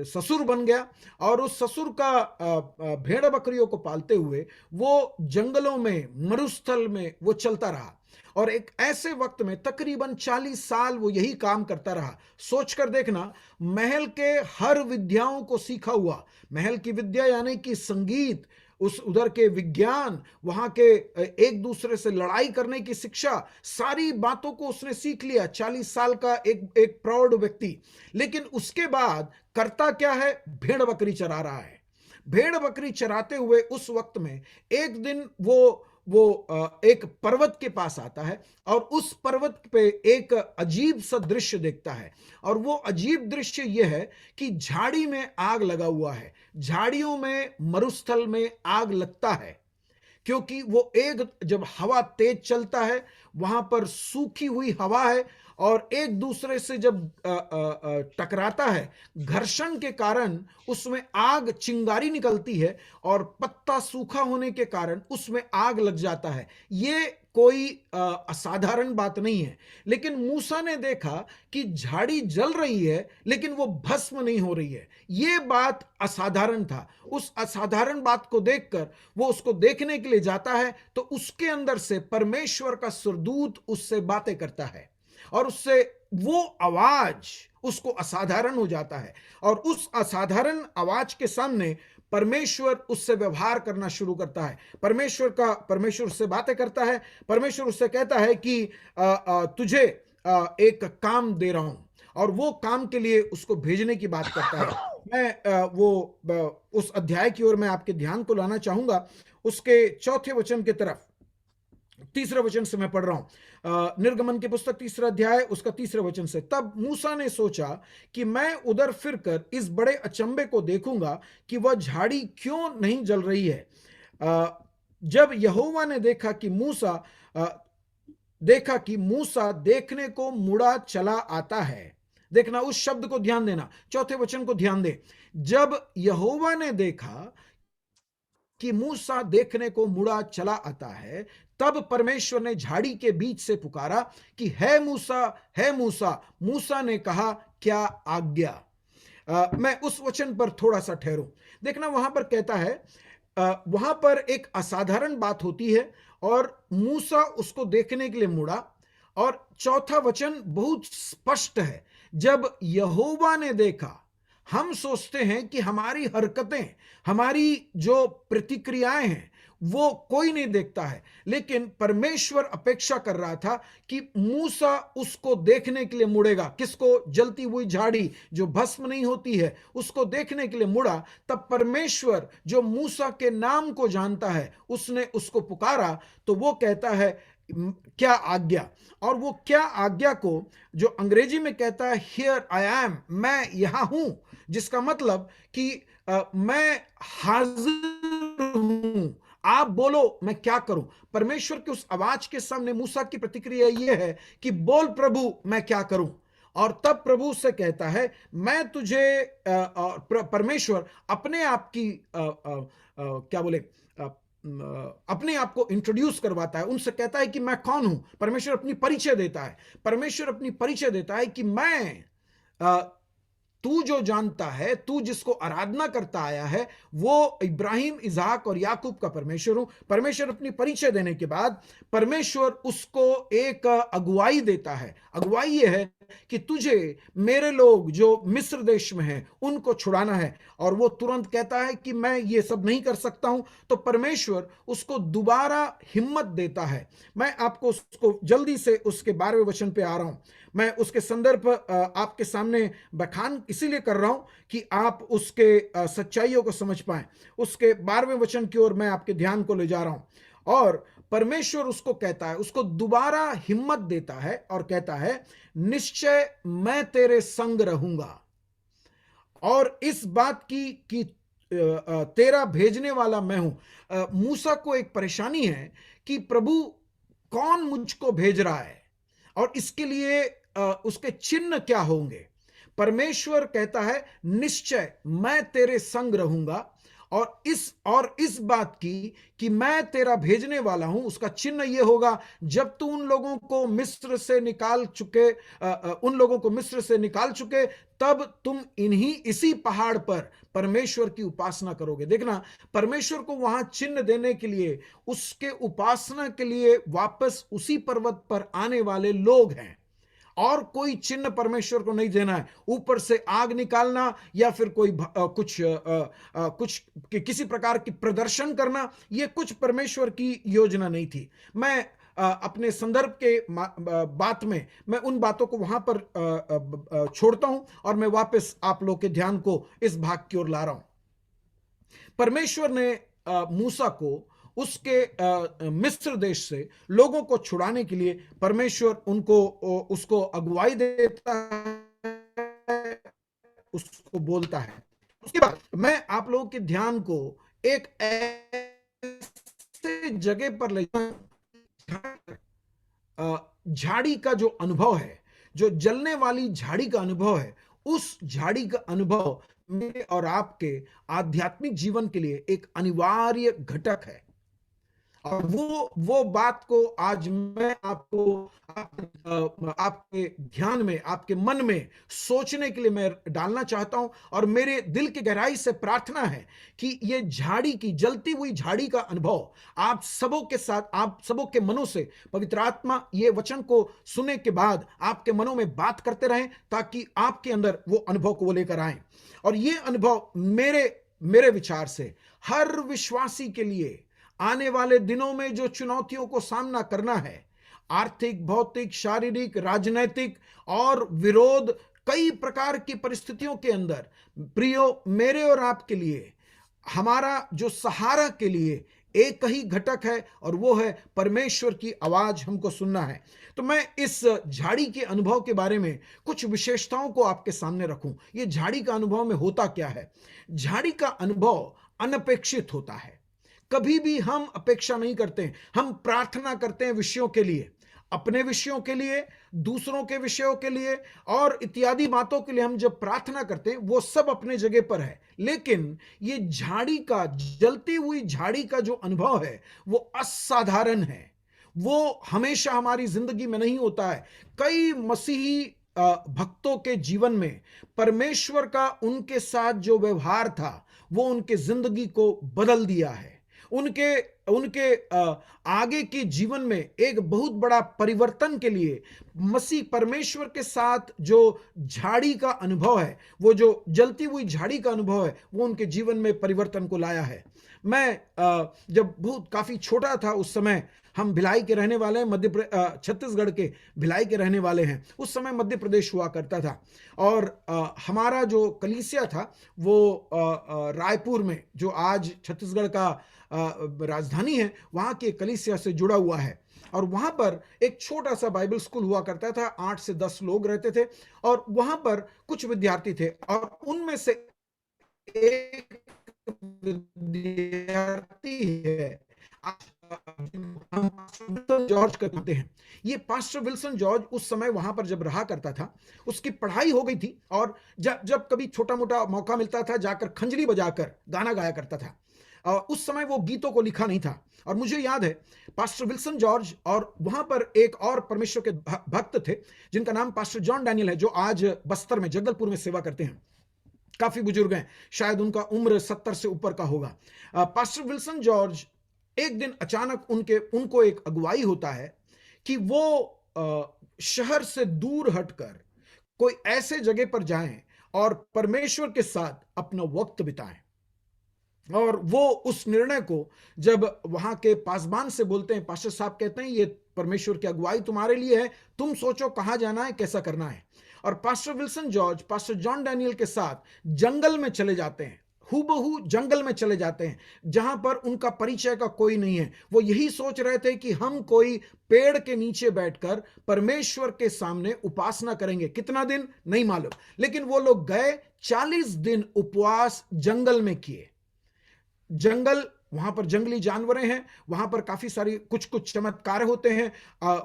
ससुर बन गया, और उस ससुर का भेड़ बकरियों को पालते हुए वो जंगलों में, मरुस्थल में वो चलता रहा, और एक ऐसे वक्त में तकरीबन 40 साल वो यही काम करता रहा। सोचकर देखना, महल के हर विद्याओं को सीखा हुआ, महल की विद्या यानी कि संगीत, उस उधर के विज्ञान, वहां के एक दूसरे से लड़ाई करने की शिक्षा, सारी बातों को उसने सीख लिया। 40 साल का एक प्रौढ़ व्यक्ति, लेकिन उसके बाद करता क्या है? भेड़ बकरी चरा रहा है। भेड़ बकरी चराते हुए उस वक्त में एक दिन वो एक पर्वत के पास आता है, और उस पर्वत पे एक अजीब सा दृश्य देखता है, और वो अजीब दृश्य यह है कि झाड़ी में आग लगा हुआ है। झाड़ियों में, मरुस्थल में आग लगता है, क्योंकि वो जब हवा तेज चलता है, वहां पर सूखी हुई हवा है, और एक दूसरे से जब टकराता है, घर्षण के कारण उसमें आग, चिंगारी निकलती है, और पत्ता सूखा होने के कारण उसमें आग लग जाता है। ये कोई असाधारण बात नहीं है। लेकिन मूसा ने देखा कि झाड़ी जल रही है, लेकिन वो भस्म नहीं हो रही है। ये बात असाधारण था। उस असाधारण बात को देखकर वो उसको देखने के लिए जाता है, तो उसके अंदर से परमेश्वर का सुरदूत उससे बातें करता है, और उससे वो आवाज उसको असाधारण हो जाता है, और उस असाधारण आवाज के सामने परमेश्वर उससे व्यवहार करना शुरू करता है। परमेश्वर उससे बातें करता है। परमेश्वर उससे कहता है कि तुझे एक काम दे रहा हूं, और वो काम के लिए उसको भेजने की बात करता है। मैं उस अध्याय की ओर मैं आपके ध्यान को लाना चाहूंगा। उसके चौथे वचन की तरफ, तीसरे वचन से मैं पढ़ रहा हूं। निर्गमन की पुस्तक 3 अध्याय उसका 3 वचन से, तब मूसा ने सोचा कि मैं उधर फिरकर इस बड़े अचंबे को देखूंगा कि वह झाड़ी क्यों नहीं जल रही है। जब यहोवा ने देखा कि मूसा देखने को मुड़ा चला आता है। देखना, उस शब्द को ध्यान देना, चौथे वचन को ध्यान दे। जब यहोवा ने देखा कि मूसा देखने को मुड़ा चला आता है, तब परमेश्वर ने झाड़ी के बीच से पुकारा कि है मूसा, है मूसा। मूसा ने कहा, क्या आज्ञा। मैं उस वचन पर थोड़ा सा ठहरूं। देखना, वहां पर कहता है, वहां पर एक असाधारण बात होती है, और मूसा उसको देखने के लिए मुड़ा, और चौथा वचन बहुत स्पष्ट है, जब यहोवा ने देखा। हम सोचते हैं कि हमारी हरकतें, हमारी जो प्रतिक्रियाएं हैं, वो कोई नहीं देखता है, लेकिन परमेश्वर अपेक्षा कर रहा था कि मूसा उसको देखने के लिए मुड़ेगा। किसको? जलती हुई झाड़ी जो भस्म नहीं होती है, उसको देखने के लिए मुड़ा। तब परमेश्वर जो मूसा के नाम को जानता है, उसने उसको पुकारा, तो वो कहता है, क्या आज्ञा। और वो क्या आज्ञा को जो अंग्रेजी में कहता है, हियर आई एम, मैं यहां हूं, जिसका मतलब कि मैं हाजिर हूं आप बोलो मैं क्या करूं। परमेश्वर की उस आवाज के सामने मूसा की प्रतिक्रिया यह है कि बोल प्रभु मैं क्या करूं। और तब प्रभु से कहता है मैं तुझे परमेश्वर अपने आप की क्या बोले अपने आप को इंट्रोड्यूस करवाता है, उनसे कहता है कि मैं कौन हूं। परमेश्वर अपनी परिचय देता है, परमेश्वर अपनी परिचय देता है कि मैं तू जो जानता है, तू जिसको आराधना करता आया है, वो इब्राहिम, इसहाक और याकूब का परमेश्वर हूं। परमेश्वर अपनी परिचय देने के बाद परमेश्वर उसको एक अगुवाई देता है। अगुवाई ये है कि तुझे मेरे लोग जो मिस्र देश में हैं उनको छुड़ाना है। और वो तुरंत कहता है कि मैं ये सब नहीं कर सकता हूं। तो परमेश्वर उसको दोबारा हिम्मत देता है। मैं आपको उसको जल्दी से उसके 12वें वचन पे आ रहा हूं। मैं उसके संदर्भ आपके सामने बखान इसीलिए कर रहा हूं कि आप उसके सच्चाइयों को समझ पाएं। उसके 12वें वचन की ओर मैं आपके ध्यान को ले जा रहा हूं। और परमेश्वर उसको कहता है, उसको दोबारा हिम्मत देता है और कहता है निश्चय मैं तेरे संग रहूंगा। और इस बात की कि तेरा भेजने वाला मैं हूं। मूसा को एक परेशानी है कि प्रभु कौन मुझको भेज रहा है और इसके लिए उसके चिन्ह क्या होंगे। परमेश्वर कहता है निश्चय मैं तेरे संग रहूंगा। और इस बात की कि मैं तेरा भेजने वाला हूं, उसका चिन्ह यह होगा जब तू उन लोगों को मिस्र से निकाल चुके, तब तुम इसी पहाड़ पर परमेश्वर की उपासना करोगे। देखना, परमेश्वर को वहां चिन्ह देने के लिए, उसके उपासना के लिए वापस उसी पर्वत पर आने वाले लोग हैं। और कोई चिन्ह परमेश्वर को नहीं देना है, ऊपर से आग निकालना या फिर कोई कुछ किसी प्रकार की प्रदर्शन करना, यह कुछ परमेश्वर की योजना नहीं थी। मैं अपने संदर्भ के बात में मैं उन बातों को वहां पर छोड़ता हूं और मैं वापस आप लोग के ध्यान को इस भाग की ओर ला रहा हूं। परमेश्वर ने मूसा को उसके मिस्र देश से लोगों को छुड़ाने के लिए परमेश्वर उसको अगुवाई देता है, उसको बोलता है। उसके बाद मैं आप लोगों के ध्यान को एक ऐसे जगह पर ले झाड़ी का जो अनुभव है, जो जलने वाली झाड़ी का अनुभव है, उस झाड़ी का अनुभव मेरे और आपके आध्यात्मिक जीवन के लिए एक अनिवार्य घटक है। और वो बात को आज मैं आपके ध्यान में, आपके मन में सोचने के लिए मैं डालना चाहता हूं। और मेरे दिल की गहराई से प्रार्थना है कि ये झाड़ी की, जलती हुई झाड़ी का अनुभव आप सबों के साथ, आप सबों के मनों से पवित्र आत्मा ये वचन को सुनने के बाद आपके मनों में बात करते रहें, ताकि आपके अंदर वो अनुभव को वो लेकर आए। और ये अनुभव मेरे विचार से हर विश्वासी के लिए आने वाले दिनों में जो चुनौतियों को सामना करना है, आर्थिक, भौतिक, शारीरिक, राजनैतिक और विरोध, कई प्रकार की परिस्थितियों के अंदर, प्रियो, मेरे और आपके लिए, हमारा जो सहारा के लिए एक ही घटक है और वो है परमेश्वर की आवाज हमको सुनना है। तो मैं इस झाड़ी के अनुभव के बारे में कुछ विशेषताओं को आपके सामने रखूं। ये झाड़ी का अनुभव में होता क्या है? झाड़ी का अनुभव अनपेक्षित होता है। कभी भी हम अपेक्षा नहीं करते हैं। हम प्रार्थना करते हैं विषयों के लिए, अपने विषयों के लिए, दूसरों के विषयों के लिए और इत्यादि बातों के लिए। हम जब प्रार्थना करते हैं वो सब अपने जगह पर है, लेकिन ये झाड़ी का, जलती हुई झाड़ी का जो अनुभव है वो असाधारण है। वो हमेशा हमारी जिंदगी में नहीं होता है। कई मसीही भक्तों के जीवन में परमेश्वर का उनके साथ जो व्यवहार था वो उनके जिंदगी को बदल दिया है। उनके आगे के जीवन में एक बहुत बड़ा परिवर्तन के लिए मसीह परमेश्वर के साथ जो झाड़ी का अनुभव है, वो जो जलती हुई झाड़ी का अनुभव है, वो उनके जीवन में परिवर्तन को लाया है। मैं जब बहुत काफी छोटा था, उस समय हम भिलाई के रहने वाले हैं, छत्तीसगढ़ के भिलाई के रहने वाले हैं। उस समय मध्य प्रदेश हुआ करता था और हमारा जो कलीसिया था वो रायपुर में, जो आज छत्तीसगढ़ का राजधानी है, वहां के कलीसिया से जुड़ा हुआ है। और वहां पर एक छोटा सा बाइबल स्कूल हुआ करता था, 8 से 10 लोग रहते थे और वहां पर कुछ विद्यार्थी थे और उनमें से एक विद्यार्थी है हम विल्सन जॉर्ज को जानते हैं। ये पास्टर विल्सन जॉर्ज उस समय वहां पर जब रहा करता था, उसकी पढ़ाई हो गई थी और जब जब कभी छोटा मोटा मौका मिलता था जाकर खंजरी बजाकर गाना गाया करता था। उस समय वो गीतों को लिखा नहीं था। और मुझे याद है पास्टर विल्सन जॉर्ज और वहां पर एक और परमेश्वर के भक्त थे जिनका नाम पास्टर जॉन डैनियल है, जो आज बस्तर में जगदलपुर में सेवा करते हैं। काफी बुजुर्ग हैं, शायद उनका उम्र 70 से ऊपर का होगा। पास्टर विल्सन जॉर्ज एक दिन अचानक उनको एक अगुवाई होता है कि वो शहर से दूर हटकर कोई ऐसे जगह पर जाएं और परमेश्वर के साथ अपना वक्त बिताएं। और वो उस निर्णय को जब वहां के पासबान से बोलते हैं, पास्टर साहब कहते हैं ये परमेश्वर की अगुवाई तुम्हारे लिए है, तुम सोचो कहां जाना है, कैसा करना है। और pastor Wilson George pastor John Daniel के साथ जंगल में चले जाते हैं, हूबहू जंगल में चले जाते हैं जहां पर उनका परिचय का कोई नहीं है। वो यही सोच रहे थे कि हम कोई पेड़ के नीचे बैठकर परमेश्वर के सामने उपासना करेंगे। कितना दिन नहीं मालूम, लेकिन वो लोग गए, 40 दिन उपवास जंगल में किए। जंगल, वहां पर जंगली जानवरें हैं, वहां पर काफी सारी कुछ कुछ चमत्कार होते हैं।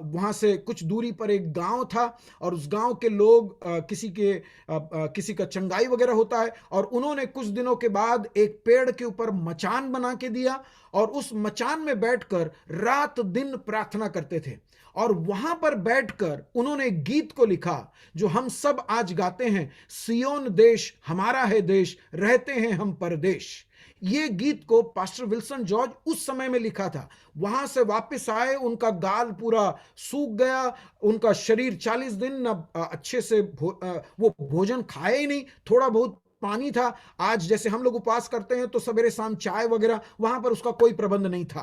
वहां से कुछ दूरी पर एक गांव था और उस गांव के लोग किसी का चंगाई वगैरह होता है और उन्होंने कुछ दिनों के बाद एक पेड़ के ऊपर मचान बना के दिया और उस मचान में बैठकर रात दिन प्रार्थना करते थे। और वहां पर बैठकर उन्होंने एक गीत को लिखा जो हम सब आज गाते हैं, सियोन देश हमारा है देश, रहते हैं हम परदेश। ये गीत को पास्टर विल्सन जॉर्ज उस समय में लिखा था। वहां से वापस आए, उनका गाल पूरा सूख गया, उनका शरीर 40 दिन अच्छे से वो भोजन खाए ही नहीं, थोड़ा बहुत पानी था। आज जैसे हम लोग उपवास करते हैं तो सवेरे शाम चाय वगैरह, वहां पर उसका कोई प्रबंध नहीं था।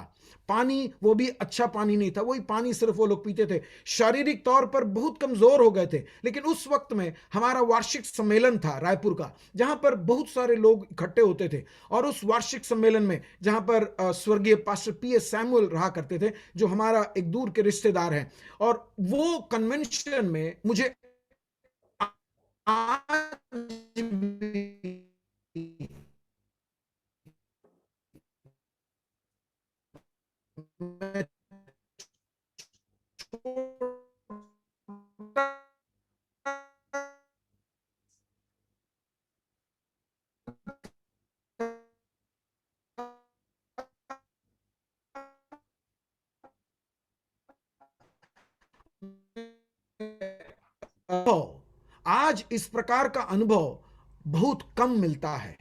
पानी, वो भी अच्छा पानी नहीं था, वही पानी सिर्फ वो लोग पीते थे। शारीरिक तौर पर बहुत कमजोर हो गए थे। लेकिन उस वक्त में हमारा वार्षिक सम्मेलन था रायपुर का, जहां पर बहुत सारे लोग इकट्ठे होते थे। और उस वार्षिक सम्मेलन में जहां पर स्वर्गीय पास्टर पीएस सैमुअल रहा करते थे, जो हमारा एक दूर के रिश्तेदार हैं, और वो कन्वेंशन में मुझे आज भी मैं आज इस प्रकार का अनुभव बहुत कम मिलता है।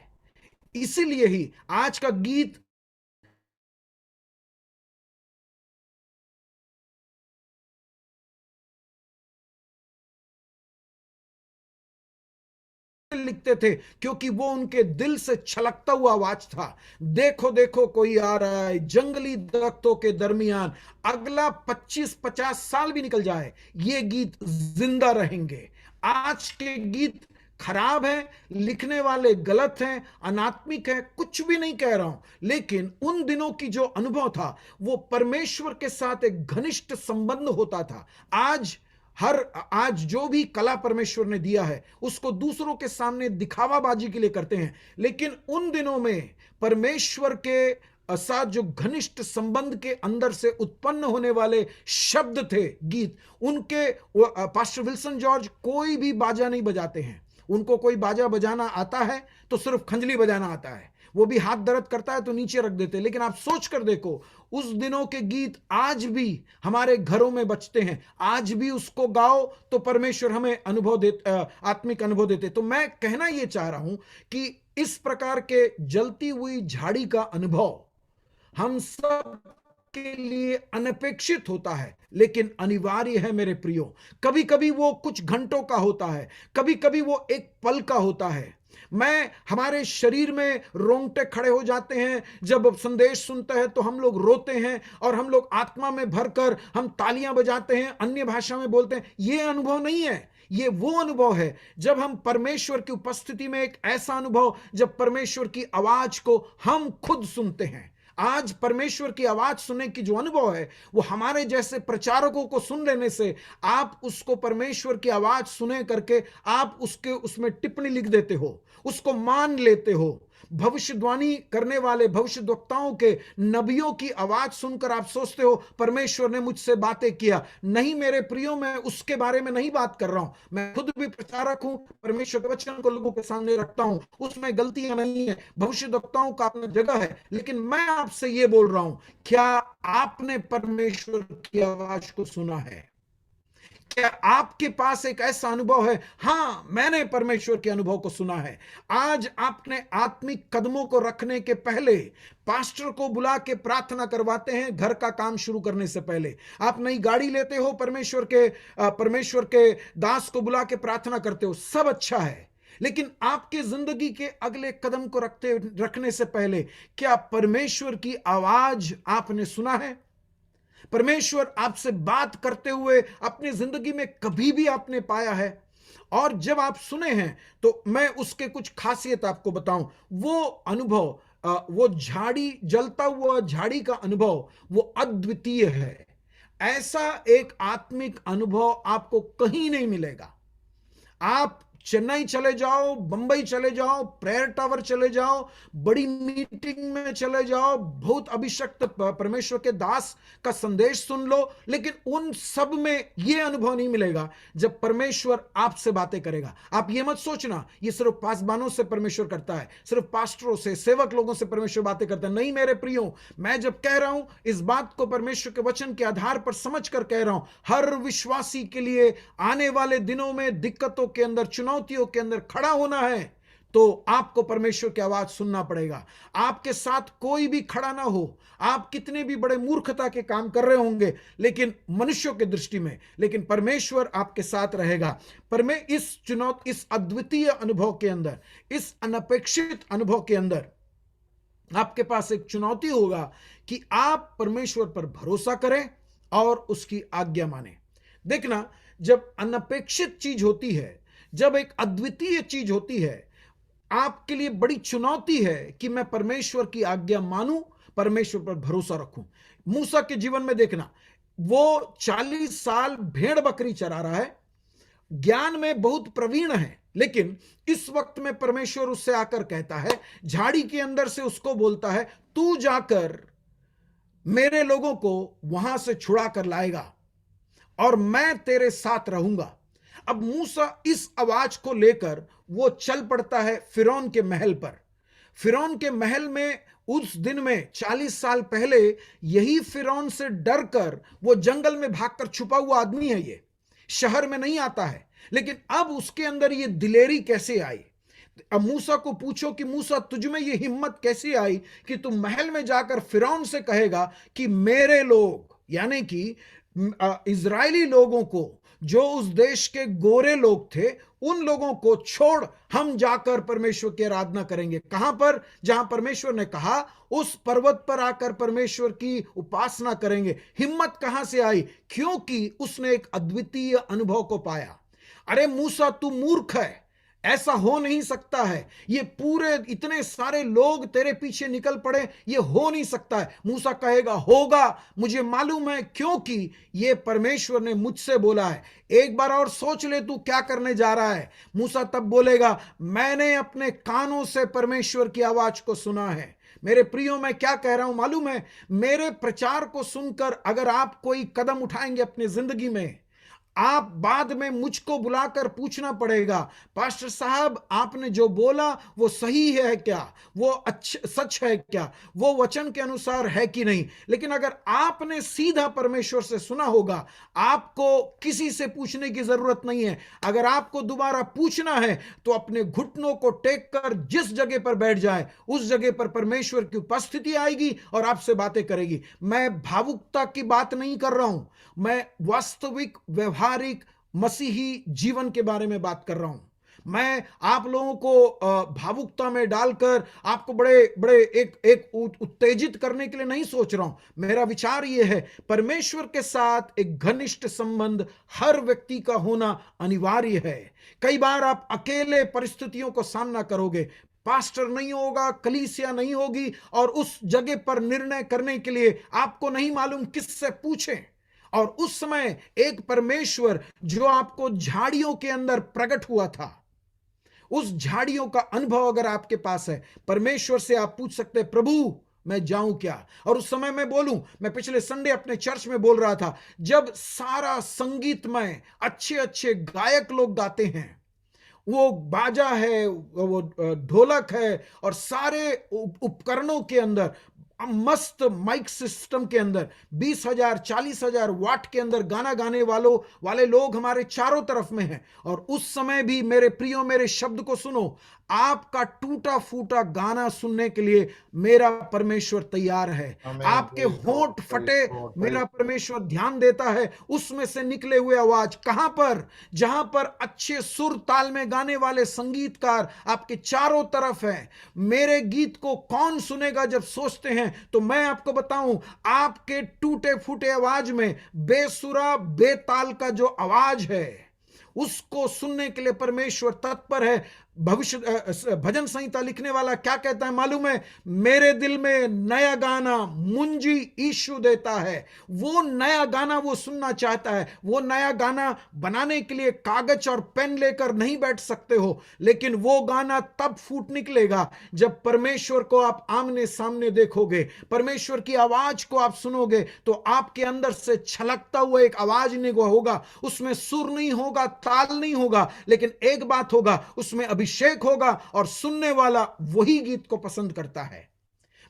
इसीलिए ही आज का गीत लिखते थे, क्योंकि वो उनके दिल से छलकता हुआ आवाज था। देखो देखो कोई आ रहा है जंगली दरख्तों के दरमियान, अगला 25-50 साल भी निकल जाए ये गीत जिंदा रहेंगे। आज के गीत खराब है, लिखने वाले गलत हैं, अनात्मिक है, कुछ भी नहीं कह रहा हूं, लेकिन उन दिनों की जो अनुभव था वो परमेश्वर के साथ एक घनिष्ठ संबंध होता था। आज जो भी कला परमेश्वर ने दिया है उसको दूसरों के सामने दिखावाबाजी के लिए करते हैं, लेकिन उन दिनों में परमेश्वर के साथ जो घनिष्ठ संबंध के अंदर से उत्पन्न होने वाले शब्द थे, गीत, उनके पास्टर विल्सन जॉर्ज कोई भी बाजा नहीं बजाते हैं। उनको कोई बाजा बजाना आता है तो सिर्फ खंजली बजाना आता है, वो भी हाथ दर्द करता है तो नीचे रख देते। लेकिन आप सोच कर देखो, उस दिनों के गीत आज भी हमारे घरों में बजते हैं, आज भी उसको गाओ तो परमेश्वर हमें आत्मिक अनुभव देते। तो मैं कहना यह चाह रहा हूं कि इस प्रकार के जलती हुई झाड़ी का अनुभव हम सब के लिए अनपेक्षित होता है, लेकिन अनिवार्य है मेरे प्रियो। कभी कभी वो कुछ घंटों का होता है, कभी कभी वो एक पल का होता है। हमारे शरीर में रोंगटे खड़े हो जाते हैं जब संदेश सुनते हैं, तो हम लोग रोते हैं और हम लोग आत्मा में भरकर हम तालियां बजाते हैं, अन्य भाषा में बोलते हैं। ये अनुभव नहीं है, ये वो अनुभव है जब हम परमेश्वर की उपस्थिति में, एक ऐसा अनुभव जब परमेश्वर की आवाज को हम खुद सुनते हैं। आज परमेश्वर की आवाज सुनने की जो अनुभव है वो हमारे जैसे प्रचारकों को सुन लेने से, आप उसको परमेश्वर की आवाज सुने करके आप उसमें टिप्पणी लिख देते हो, उसको मान लेते हो, भविष्यवाणी करने वाले भविष्यद्वक्ताओं के, नबियों की आवाज सुनकर आप सोचते हो परमेश्वर ने मुझसे बातें किया। नहीं मेरे प्रियो, मैं उसके बारे में नहीं बात कर रहा हूं। मैं खुद भी प्रचारक हूं, परमेश्वर के वचन को लोगों के सामने रखता हूं, उसमें गलतियां नहीं है, भविष्यद्वक्ताओं का अपना जगह है। लेकिन मैं आपसे ये बोल रहा हूं, क्या आपने परमेश्वर की आवाज को सुना है? क्या आपके पास एक ऐसा अनुभव है? हां, मैंने परमेश्वर के अनुभव को सुना है। आज आपने आत्मिक कदमों को रखने के पहले पास्टर को बुला के प्रार्थना करवाते हैं, घर का काम शुरू करने से पहले। आप नई गाड़ी लेते हो, परमेश्वर के दास को बुला के प्रार्थना करते हो, सब अच्छा है। लेकिन आपके जिंदगी के अगले कदम को रखने से पहले क्या परमेश्वर की आवाज आपने सुना है? परमेश्वर आपसे बात करते हुए अपनी जिंदगी में कभी भी आपने पाया है? और जब आप सुने हैं तो मैं उसके कुछ खासियत आपको बताऊं। वो अनुभव, वो झाड़ी, जलता हुआ झाड़ी का अनुभव, वो अद्वितीय है। ऐसा एक आत्मिक अनुभव आपको कहीं नहीं मिलेगा। आप चेन्नई चले जाओ, बंबई चले जाओ, प्रेयर टावर चले जाओ, बड़ी मीटिंग में चले जाओ, बहुत अभिषक्त परमेश्वर के दास का संदेश सुन लो, लेकिन उन सब में यह अनुभव नहीं मिलेगा जब परमेश्वर आपसे बातें करेगा। आप ये मत सोचना ये सिर्फ पासबानों से परमेश्वर करता है, सिर्फ पास्टरों से, सेवक लोगों से परमेश्वर बातें करता है। नहीं मेरे प्रियो, मैं जब कह रहा हूं इस बात को परमेश्वर के वचन के आधार पर समझ कर कह रहा हूं। हर विश्वासी के लिए आने वाले दिनों में दिक्कतों के अंदर, चुनौतियों के अंदर खड़ा होना है तो आपको परमेश्वर की आवाज सुनना पड़ेगा। आपके साथ कोई भी खड़ा ना हो, आप कितने भी बड़े मूर्खता के काम कर रहे होंगे लेकिन मनुष्यों के दृष्टि में, लेकिन परमेश्वर आपके साथ रहेगा। इस अद्वितीय अनुभव के अंदर, इस अनपेक्षित अनुभव के अंदर आपके पास एक चुनौती होगा कि आप परमेश्वर पर भरोसा करें और उसकी आज्ञा माने। देखना, जब अनपेक्षित चीज होती है, जब एक अद्वितीय चीज होती है, आपके लिए बड़ी चुनौती है कि मैं परमेश्वर की आज्ञा मानूं, परमेश्वर पर भरोसा रखूं। मूसा के जीवन में देखना, वो 40 साल भेड़ बकरी चरा रहा है, ज्ञान में बहुत प्रवीण है, लेकिन इस वक्त में परमेश्वर उससे आकर कहता है, झाड़ी के अंदर से उसको बोलता है, तू जाकर मेरे लोगों को वहां से छुड़ा कर लाएगा और मैं तेरे साथ रहूंगा। अब मूसा इस आवाज को लेकर वो चल पड़ता है फिरौन के महल पर। फिरौन के महल में उस दिन में 40 साल पहले यही फिरौन से डरकर वो जंगल में भागकर छुपा हुआ आदमी है, ये शहर में नहीं आता है। लेकिन अब उसके अंदर ये दिलेरी कैसे आई? अब मूसा को पूछो कि मूसा, तुझ में ये हिम्मत कैसे आई कि तुम महल में जाकर फिरौन से कहेगा कि मेरे लोग, यानी कि इजरायली लोगों को, जो उस देश के गोरे लोग थे, उन लोगों को छोड़ हम जाकर परमेश्वर की आराधना करेंगे। कहां पर? जहां परमेश्वर ने कहा उस पर्वत पर आकर परमेश्वर की उपासना करेंगे। हिम्मत कहां से आई? क्योंकि उसने एक अद्वितीय अनुभव को पाया। अरे मूसा, तू मूर्ख है, ऐसा हो नहीं सकता है, ये पूरे इतने सारे लोग तेरे पीछे निकल पड़े, ये हो नहीं सकता है। मूसा कहेगा होगा, मुझे मालूम है, क्योंकि ये परमेश्वर ने मुझसे बोला है। एक बार और सोच ले तू क्या करने जा रहा है। मूसा तब बोलेगा, मैंने अपने कानों से परमेश्वर की आवाज को सुना है। मेरे प्रियो, मैं क्या कह रहा हूं मालूम है? मेरे प्रचार को सुनकर अगर आप कोई कदम उठाएंगे अपनी जिंदगी में, आप बाद में मुझको बुलाकर पूछना पड़ेगा, पास्टर साहब आपने जो बोला वो सही है क्या, वो सच है क्या, वो वचन के अनुसार है कि नहीं। लेकिन अगर आपने सीधा परमेश्वर से सुना होगा, आपको किसी से पूछने की जरूरत नहीं है। अगर आपको दोबारा पूछना है तो अपने घुटनों को टेक कर जिस जगह पर बैठ जाए, उस जगह पर परमेश्वर की उपस्थिति आएगी और आपसे बातें करेगी। मैं भावुकता की बात नहीं कर रहा हूं, मैं वास्तविक व्यवहारिक मसीही जीवन के बारे में बात कर रहा हूं। मैं आप लोगों को भावुकता में डालकर आपको बड़े बड़े एक उत्तेजित करने के लिए नहीं सोच रहा हूं। मेरा विचार यह है, परमेश्वर के साथ एक घनिष्ठ संबंध हर व्यक्ति का होना अनिवार्य है। कई बार आप अकेले परिस्थितियों को सामना करोगे, पास्टर नहीं होगा, कलीसिया नहीं होगी, और उस जगह पर निर्णय करने के लिए आपको नहीं मालूम किससे पूछें। और उस समय एक परमेश्वर जो आपको झाड़ियों के अंदर प्रकट हुआ था, उस झाड़ियों का अनुभव अगर आपके पास है, परमेश्वर से आप पूछ सकते हैं, प्रभु मैं जाऊं क्या? और उस समय मैं बोलूं, मैं पिछले संडे अपने चर्च में बोल रहा था, जब सारा संगीतमय अच्छे अच्छे गायक लोग गाते हैं, वो बाजा है, वो ढोलक है, और सारे उपकरणों के अंदर, मस्त माइक सिस्टम के अंदर 20,000 40,000 वाट के अंदर गाना गाने वाले लोग हमारे चारों तरफ में हैं। और उस समय भी मेरे प्रियो, मेरे शब्द को सुनो, आपका टूटा फूटा गाना सुनने के लिए मेरा परमेश्वर तैयार है। आपके होंठ फटे, मेरा परमेश्वर ध्यान देता है उसमें से निकले हुए आवाज। कहां पर? जहां पर अच्छे सुर ताल में गाने वाले संगीतकार आपके चारों तरफ हैं। मेरे गीत को कौन सुनेगा जब सोचते हैं, तो मैं आपको बताऊं, आपके टूटे फूटे आवाज में बेसुरा बेताल का जो आवाज है, उसको सुनने के लिए परमेश्वर तत्पर है। भजन संहिता लिखने वाला क्या कहता है मालूम है? मेरे दिल में नया गाना मुंजी ईशु देता है। वो नया गाना वो सुनना चाहता है। वो नया गाना बनाने के लिए कागज और पेन लेकर नहीं बैठ सकते हो, लेकिन वो गाना तब फूट निकलेगा जब परमेश्वर को आप आमने सामने देखोगे, परमेश्वर की आवाज को आप सुनोगे, तो आपके अंदर से छलकता हुआ एक आवाज निकला होगा। उसमें सुर नहीं होगा, ताल नहीं होगा, लेकिन एक बात होगा, उसमें अभिषेक होगा, और सुनने वाला वही गीत को पसंद करता है।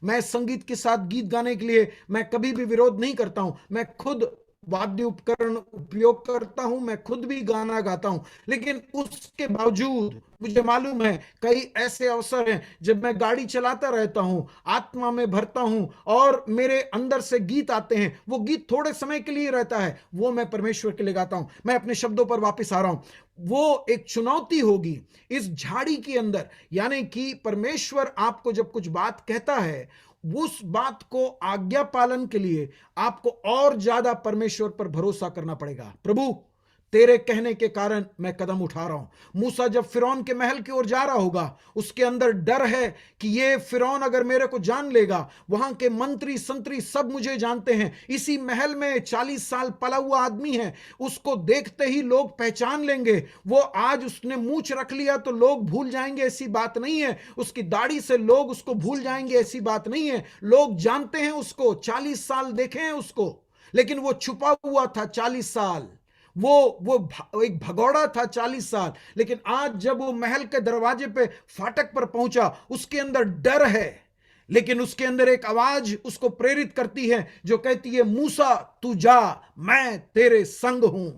मैं संगीत के साथ गीत गाने के लिए मैं कभी भी विरोध नहीं करता हूं। मैं खुद वाद्य उपकरण उपयोग करता हूं, मैं खुद भी गाना गाता हूं, लेकिन उसके बावजूद मुझे मालूम है कई ऐसे अवसर हैं जब मैं गाड़ी चलाता रहता हूं, आत्मा में भरता हूं, और मेरे अंदर से गीत आते हैं। वो गीत थोड़े समय के लिए रहता है, वो मैं परमेश्वर के लिए गाता हूं। मैं अपने शब्दों पर वापस आ रहा हूं। वो एक चुनौती होगी इस झाड़ी के अंदर, यानी कि परमेश्वर आपको जब कुछ बात कहता है, उस बात को आज्ञा पालन के लिए आपको और ज्यादा परमेश्वर पर भरोसा करना पड़ेगा। प्रभु तेरे कहने के कारण मैं कदम उठा रहा हूं। मूसा जब फिरौन के महल की ओर जा रहा होगा, उसके अंदर डर है कि ये फिरौन अगर मेरे को जान लेगा, वहां के मंत्री संतरी सब मुझे जानते हैं, इसी महल में 40 साल पला हुआ आदमी है, उसको देखते ही लोग पहचान लेंगे। वो आज उसने मूछ रख लिया तो लोग भूल जाएंगे, ऐसी बात नहीं है। उसकी दाढ़ी से लोग उसको भूल जाएंगे, ऐसी बात नहीं है। लोग जानते हैं उसको, 40 साल देखे हैं उसको, लेकिन वो छुपा हुआ था 40 साल। वो एक भगौड़ा था 40 साल, लेकिन आज जब वो महल के दरवाजे पे फाटक पर पहुंचा, उसके अंदर डर है, लेकिन उसके अंदर एक आवाज उसको प्रेरित करती है जो कहती है, मूसा तू जा, मैं तेरे संग हूं।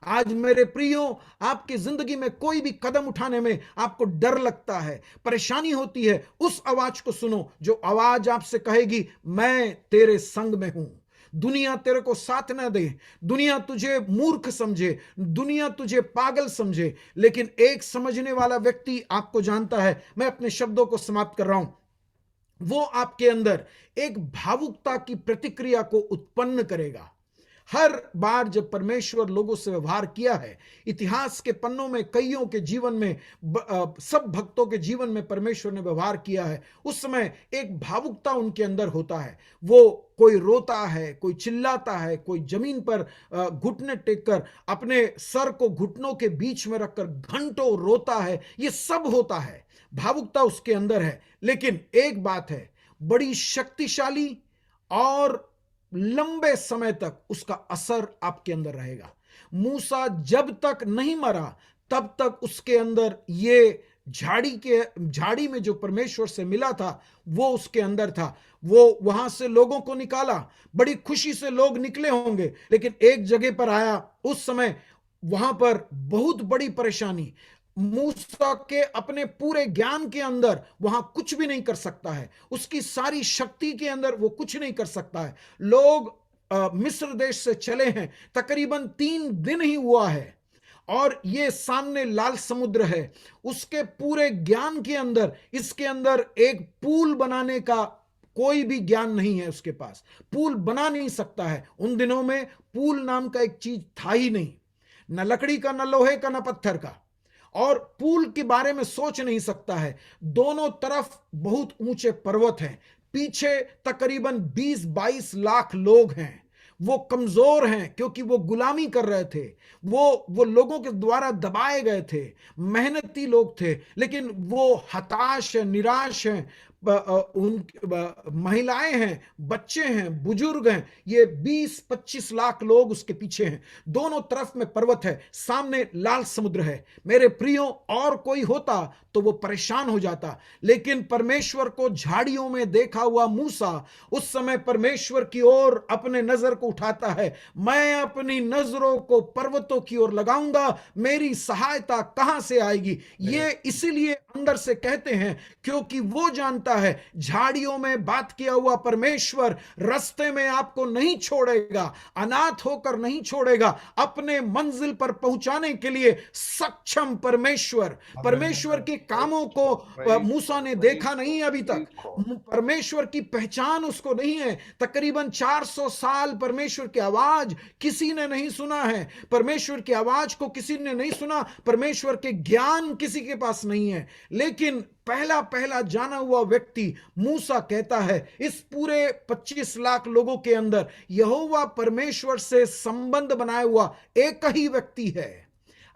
आज मेरे प्रियो, आपकी जिंदगी में कोई भी कदम उठाने में आपको डर लगता है, परेशानी होती है, उस आवाज को सुनो जो आवाज आपसे कहेगी, मैं तेरे संग में हूं। दुनिया तेरे को साथ ना दे, दुनिया तुझे मूर्ख समझे, दुनिया तुझे पागल समझे, लेकिन एक समझने वाला व्यक्ति आपको जानता है। मैं अपने शब्दों को समाप्त कर रहा हूं। वो आपके अंदर एक भावुकता की प्रतिक्रिया को उत्पन्न करेगा। हर बार जब परमेश्वर लोगों से व्यवहार किया है, इतिहास के पन्नों में कईयों के जीवन में, सब भक्तों के जीवन में परमेश्वर ने व्यवहार किया है, उस समय एक भावुकता उनके अंदर होता है। वो कोई रोता है, कोई चिल्लाता है, कोई जमीन पर घुटने टेककर अपने सर को घुटनों के बीच में रखकर घंटों रोता है। ये सब होता है, भावुकता उसके अंदर है। लेकिन एक बात है, बड़ी शक्तिशाली और लंबे समय तक उसका असर आपके अंदर रहेगा। मूसा जब तक नहीं मरा, तब तक उसके अंदर ये झाड़ी में जो परमेश्वर से मिला था, वो उसके अंदर था। वो वहां से लोगों को निकाला, बड़ी खुशी से लोग निकले होंगे, लेकिन एक जगह पर आया, उस समय वहां पर बहुत बड़ी परेशानी। मूसा के अपने पूरे ज्ञान के अंदर वहां कुछ भी नहीं कर सकता है, उसकी सारी शक्ति के अंदर वो कुछ नहीं कर सकता है। लोग मिस्र देश से चले हैं, तकरीबन 3 दिन ही हुआ है, और ये सामने लाल समुद्र है। उसके पूरे ज्ञान के अंदर, इसके अंदर एक पुल बनाने का कोई भी ज्ञान नहीं है उसके पास, पुल बना नहीं सकता है। उन दिनों में पुल नाम का एक चीज था ही नहीं, न लकड़ी का, न लोहे का, न पत्थर का, और पुल के बारे में सोच नहीं सकता है। दोनों तरफ बहुत ऊंचे पर्वत हैं, पीछे तकरीबन 20-22 लाख लोग हैं। वो कमजोर हैं क्योंकि वो गुलामी कर रहे थे, वो लोगों के द्वारा दबाए गए थे, मेहनती लोग थे, लेकिन वो हताश है, निराश हैं। उन महिलाएं हैं, बच्चे हैं, बुजुर्ग हैं, ये 20-25 लाख लोग उसके पीछे हैं। दोनों तरफ में पर्वत है, सामने लाल समुद्र है। मेरे प्रियो, और कोई होता तो वो परेशान हो जाता, लेकिन परमेश्वर को झाड़ियों में देखा हुआ मूसा उस समय परमेश्वर की ओर अपने नजर को उठाता है। मैं अपनी नजरों को पर्वतों की ओर लगाऊंगा, मेरी सहायता कहां से आएगी? ये इसीलिए अंदर से कहते हैं क्योंकि वो जानता है झाड़ियों में बात किया हुआ परमेश्वर रास्ते में आपको नहीं छोड़ेगा, अनाथ होकर नहीं छोड़ेगा, अपने मंजिल पर पहुंचाने के लिए सक्षम परमेश्वर। परमेश्वर के कामों को मूसा ने देखा नहीं अभी तक, परमेश्वर की पहचान उसको नहीं है। तकरीबन 400 साल परमेश्वर की आवाज किसी ने नहीं सुना है, परमेश्वर की आवाज को किसी ने नहीं सुना, परमेश्वर के ज्ञान किसी के पास नहीं है। लेकिन पहला पहला जाना हुआ व्यक्ति मूसा कहता है, इस पूरे 25 लाख लोगों के अंदर यहोवा परमेश्वर से संबंध बनाया हुआ एक ही व्यक्ति है।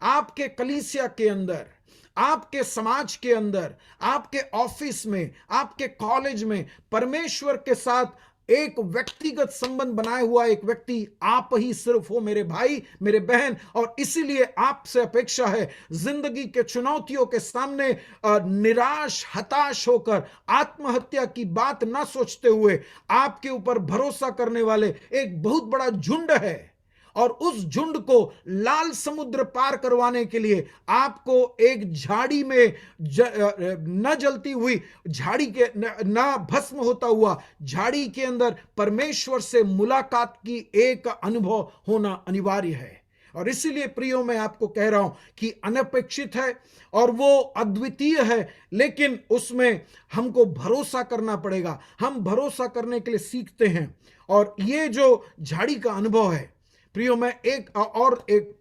आपके कलीसिया के अंदर, आपके समाज के अंदर, आपके ऑफिस में, आपके कॉलेज में परमेश्वर के साथ एक व्यक्तिगत संबंध बनाए हुआ एक व्यक्ति आप ही सिर्फ हो मेरे भाई, मेरे बहन। और इसीलिए आपसे अपेक्षा है जिंदगी के चुनौतियों के सामने निराश, हताश होकर आत्महत्या की बात ना सोचते हुए आपके ऊपर भरोसा करने वाले एक बहुत बड़ा झुंड है, और उस झुंड को लाल समुद्र पार करवाने के लिए आपको एक झाड़ी में न जलती हुई झाड़ी के न भस्म होता हुआ झाड़ी के अंदर परमेश्वर से मुलाकात की एक अनुभव होना अनिवार्य है। और इसीलिए प्रियो मैं आपको कह रहा हूं कि अनपेक्षित है और वो अद्वितीय है, लेकिन उसमें हमको भरोसा करना पड़ेगा। हम भरोसा करने के लिए सीखते हैं, और ये जो झाड़ी का अनुभव है प्रियो, मैं एक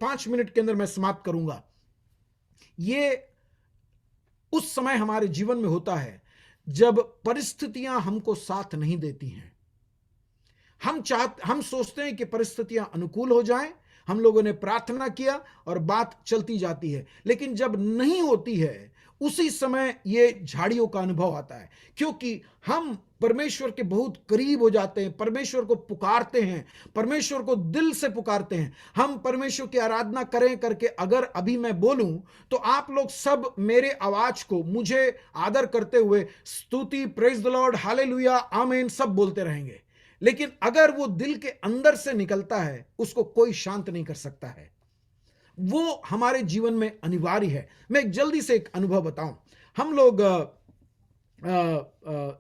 5 मिनट के अंदर मैं समाप्त करूंगा। ये उस समय हमारे जीवन में होता है जब परिस्थितियां हमको साथ नहीं देती हैं। हम सोचते हैं कि परिस्थितियां अनुकूल हो जाएं, हम लोगों ने प्रार्थना किया और बात चलती जाती है, लेकिन जब नहीं होती है उसी समय ये झाड़ियों का अनुभव आता है, क्योंकि हम परमेश्वर के बहुत करीब हो जाते हैं, परमेश्वर को पुकारते हैं, परमेश्वर को दिल से पुकारते हैं। हम परमेश्वर की आराधना करें करके अगर अभी मैं बोलूं तो आप लोग सब मेरे आवाज को मुझे आदर करते हुए स्तुति, प्रेज द लॉर्ड, हालेलुया, आमीन सब बोलते रहेंगे, लेकिन अगर वो दिल के अंदर से निकलता है उसको कोई शांत नहीं कर सकता है। वो हमारे जीवन में अनिवार्य है। मैं एक जल्दी से एक अनुभव बताऊं। हम लोग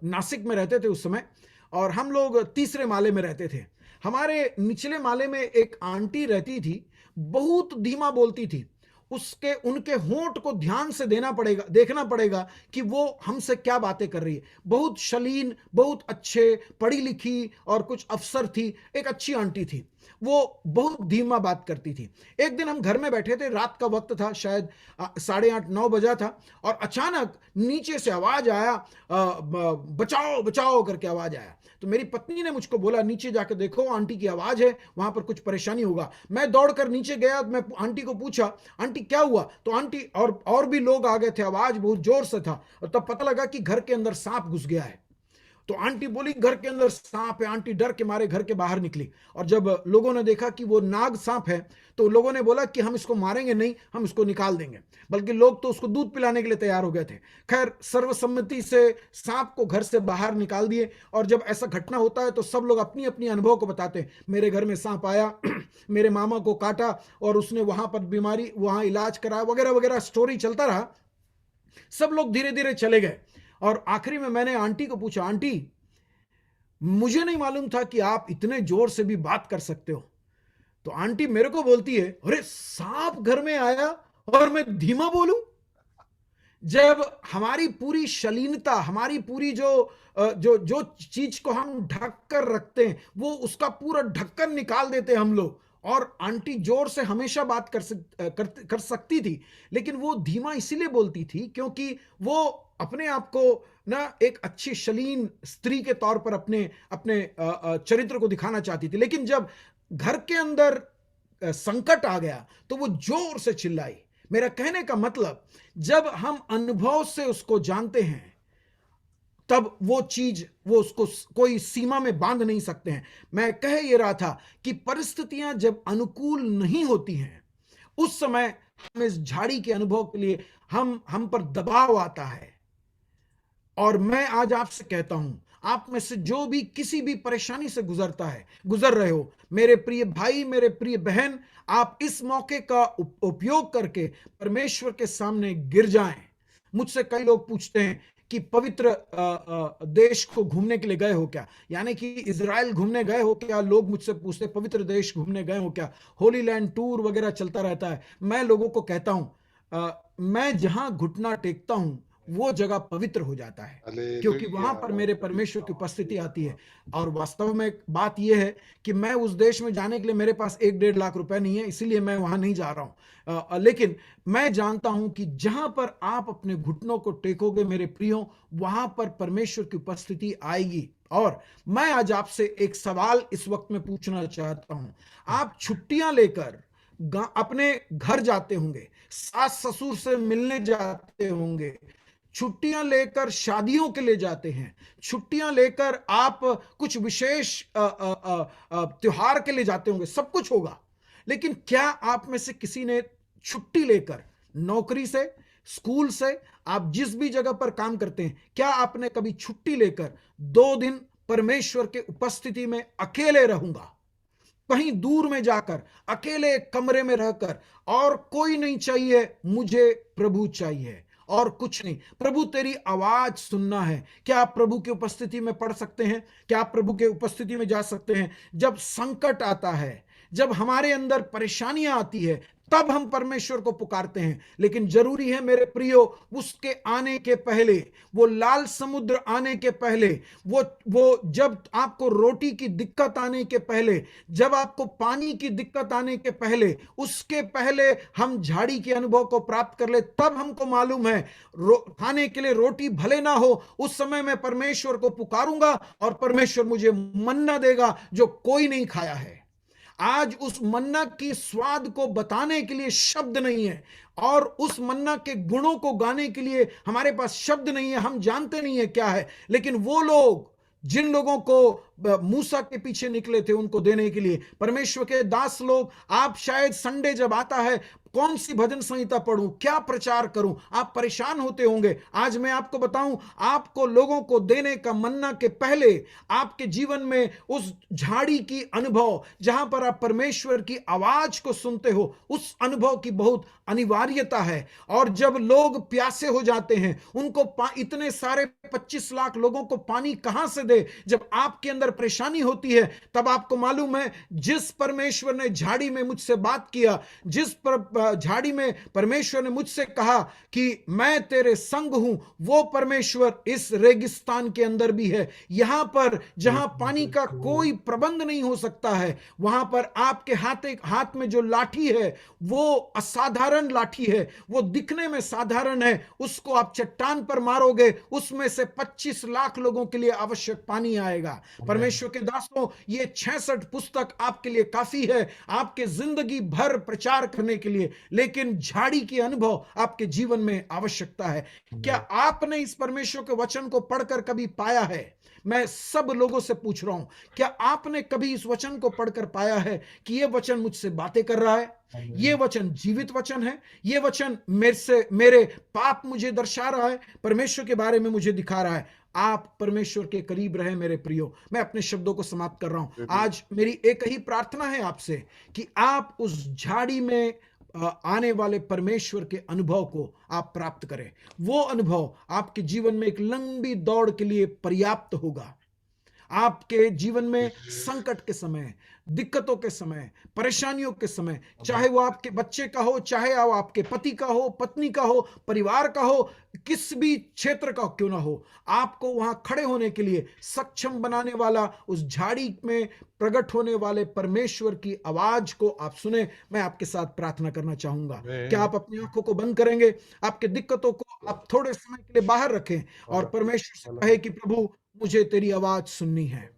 नासिक में रहते थे उस समय, और हम लोग तीसरे माले में रहते थे। हमारे निचले माले में एक आंटी रहती थी, बहुत धीमा बोलती थी। उनके होंठ को ध्यान से देखना पड़ेगा कि वो हमसे क्या बातें कर रही है। बहुत शालीन, बहुत अच्छे, पढ़ी लिखी और कुछ अफसर थी, एक अच्छी आंटी थी। वो बहुत धीमा बात करती थी। एक दिन हम घर में बैठे थे, रात का वक्त था, शायद 8:30-9 बजा था, और अचानक नीचे से आवाज आया, बचाओ बचाओ करके आवाज आया। तो मेरी पत्नी ने मुझको बोला, नीचे जाकर देखो, आंटी की आवाज है, वहां पर कुछ परेशानी होगा। मैं दौड़कर नीचे गया, मैं आंटी को पूछा, आंटी क्या हुआ? तो आंटी और भी लोग आ गए थे, आवाज बहुत जोर से था, और तब पता लगा कि घर के अंदर सांप घुस गया है। तो आंटी बोली, घर के अंदर सांप है। आंटी डर के मारे घर के बाहर निकली, और जब लोगों ने देखा कि वो नाग सांप है तो लोगों ने बोला कि हम इसको मारेंगे नहीं, हम इसको निकाल देंगे। बल्कि लोग तो उसको दूध पिलाने के लिए तैयार हो गए थे। खैर, सर्वसम्मति से सांप को घर से बाहर निकाल दिए, और जब ऐसा घटना होता है तो सब लोग अपनी अपनी अनुभव को बताते हैं। मेरे घर में सांप आया, मेरे मामा को काटा और उसने वहां पर बीमारी, वहां इलाज कराया, वगैरह वगैरह स्टोरी चलता रहा। सब लोग धीरे धीरे चले गए, और आखिरी में मैंने आंटी को पूछा, आंटी मुझे नहीं मालूम था कि आप इतने जोर से भी बात कर सकते हो। तो आंटी मेरे को बोलती है, अरे सांप घर में आया और मैं धीमा बोलूं? जब हमारी पूरी शालीनता, हमारी पूरी जो चीज को हम ढक कर रखते हैं, वो उसका पूरा ढक्कन निकाल देते हैं हम लोग। और आंटी जोर से हमेशा बात कर सकती थी, लेकिन वो धीमा इसीलिए बोलती थी क्योंकि वो अपने आप को ना एक अच्छी शालीन स्त्री के तौर पर अपने चरित्र को दिखाना चाहती थी। लेकिन जब घर के अंदर संकट आ गया तो वो जोर से चिल्लाई। मेरा कहने का मतलब, जब हम अनुभव से उसको जानते हैं तब वो चीज, वो उसको कोई सीमा में बांध नहीं सकते हैं। मैं कह ये रहा था कि परिस्थितियां जब अनुकूल नहीं होती हैं, उस समय हम इस झाड़ी के अनुभव के लिए हम पर दबाव आता है। और मैं आज आपसे कहता हूं, आप में से जो भी किसी भी परेशानी से गुजर रहे हो, मेरे प्रिय भाई, मेरे प्रिय बहन, आप इस मौके का उपयोग करके परमेश्वर के सामने गिर जाएं। मुझसे कई लोग पूछते हैं कि पवित्र देश को घूमने के लिए गए हो क्या, यानी कि इजराइल घूमने गए हो क्या। लोग मुझसे पूछते हैं पवित्र देश घूमने गए हो क्या, होली लैंड टूर वगैरह चलता रहता है। मैं लोगों को कहता हूं, मैं जहां घुटना टेकता हूं वो जगह पवित्र हो जाता है, क्योंकि वहां पर मेरे परमेश्वर की उपस्थिति आती है। और वास्तव में बात यह है कि मैं उस देश में जाने के लिए मेरे पास 1-1.5 लाख रुपए नहीं है, इसीलिए मैं वहां नहीं जा रहा हूं। लेकिन मैं जानता हूं कि जहां पर आप अपने घुटनों को टेकोगे मेरे प्रियो, वहां पर परमेश्वर की उपस्थिति आएगी। और मैं आज आपसे एक सवाल इस वक्त में पूछना चाहता हूं। आप छुट्टियां लेकर अपने घर जाते होंगे, सास ससुर से मिलने जाते होंगे, छुट्टियां लेकर शादियों के लिए जाते हैं, छुट्टियां लेकर आप कुछ विशेष त्योहार के लिए जाते होंगे, सब कुछ होगा। लेकिन क्या आप में से किसी ने छुट्टी लेकर, नौकरी से, स्कूल से, आप जिस भी जगह पर काम करते हैं, क्या आपने कभी छुट्टी लेकर 2 दिन परमेश्वर के उपस्थिति में अकेले रहूंगा, कहीं दूर में जाकर अकेले कमरे में रहकर, और कोई नहीं चाहिए, मुझे प्रभु चाहिए और कुछ नहीं, प्रभु तेरी आवाज सुनना है, क्या आप प्रभु की उपस्थिति में पढ़ सकते हैं? क्या आप प्रभु के उपस्थिति में जा सकते हैं? जब संकट आता है, जब हमारे अंदर परेशानियां आती है, तब हम परमेश्वर को पुकारते हैं। लेकिन जरूरी है मेरे प्रियो, उसके आने के पहले, वो लाल समुद्र आने के पहले, वो जब आपको रोटी की दिक्कत आने के पहले, जब आपको पानी की दिक्कत आने के पहले, उसके पहले हम झाड़ी के अनुभव को प्राप्त कर ले, तब हमको मालूम है खाने के लिए रोटी भले ना हो, उस समय मैं परमेश्वर को पुकारूंगा और परमेश्वर मुझे मन्ना देगा जो कोई नहीं खाया है। आज उस मन्ना की स्वाद को बताने के लिए शब्द नहीं है, और उस मन्ना के गुणों को गाने के लिए हमारे पास शब्द नहीं है, हम जानते नहीं है क्या है। लेकिन वो लोग, जिन लोगों को मूसा के पीछे निकले थे उनको देने के लिए, परमेश्वर के दास लोग, आप शायद संडे जब आता है, कौन सी भजन संहिता पढ़ूं, क्या प्रचार करूं, आप परेशान होते होंगे। आज मैं आपको बताऊं, आपको लोगों को देने का मन्ना के पहले आपके जीवन में उस झाड़ी की अनुभव, जहां पर आप परमेश्वर की आवाज को सुनते हो, उस अनुभव की बहुत अनिवार्यता है। और जब लोग प्यासे हो जाते हैं, उनको इतने सारे 25 लाख लोगों को पानी कहां से दे, जब आपके अंदर परेशानी होती है, तब आपको मालूम है जिस परमेश्वर ने झाड़ी में मुझसे बात किया, जिस झाड़ी में परमेश्वर ने मुझसे कहा कि मैं तेरे संग हूं, वो परमेश्वर इस रेगिस्तान के अंदर भी है। यहां पर जहां पानी का कोई प्रबंध नहीं हो सकता है, वहां पर आपके हाथ में जो लाठी है वो असाधारण लाठी है, वो दिखने में साधारण है, उसको आप चट्टान पर मारोगे, उसमें से 25 लाख लोगों के लिए आवश्यक पानी आएगा। परमेश्वर के दासों, ये 66 पुस्तक आपके लिए काफी है, आपके जिंदगी भर प्रचार करने के लिए। लेकिन झाड़ी की अनुभव आपके जीवन में आवश्यकता है। क्या आपने इस परमेश्वर के वचन को पढ़कर कभी पाया है? मैं सब लोगों से पूछ रहा हूं, क्या आपने कभी इस वचन को पढ़कर पाया है कि यह वचन मुझसे बातें कर रहा है, यह वचन जीवित वचन है, यह वचन मेरे पाप मुझे दर्शा रहा है, परमेश्वर के बारे में मुझे दिखा रहा है। आप परमेश्वर के करीब रहे मेरे प्रियो। मैं अपने शब्दों को समाप्त कर रहा हूं। आज मेरी एक ही प्रार्थना है आपसे कि आप उस झाड़ी में आने वाले परमेश्वर के अनुभव को आप प्राप्त करें। वो अनुभव आपके जीवन में एक लंबी दौड़ के लिए पर्याप्त होगा। आपके जीवन में संकट के समय, दिक्कतों के समय, परेशानियों के समय, चाहे वो आपके बच्चे का हो, चाहे वो आपके पति का हो, पत्नी का हो, परिवार का हो, किस भी क्षेत्र का क्यों ना हो, आपको वहां खड़े होने के लिए सक्षम बनाने वाला, उस झाड़ी में प्रकट होने वाले परमेश्वर की आवाज को आप सुने। मैं आपके साथ प्रार्थना करना चाहूंगा। क्या आप अपनी आंखों को बंद करेंगे? आपके दिक्कतों को आप थोड़े समय के लिए बाहर रखें और परमेश्वर से कहे कि प्रभु, मुझे तेरी आवाज सुननी है।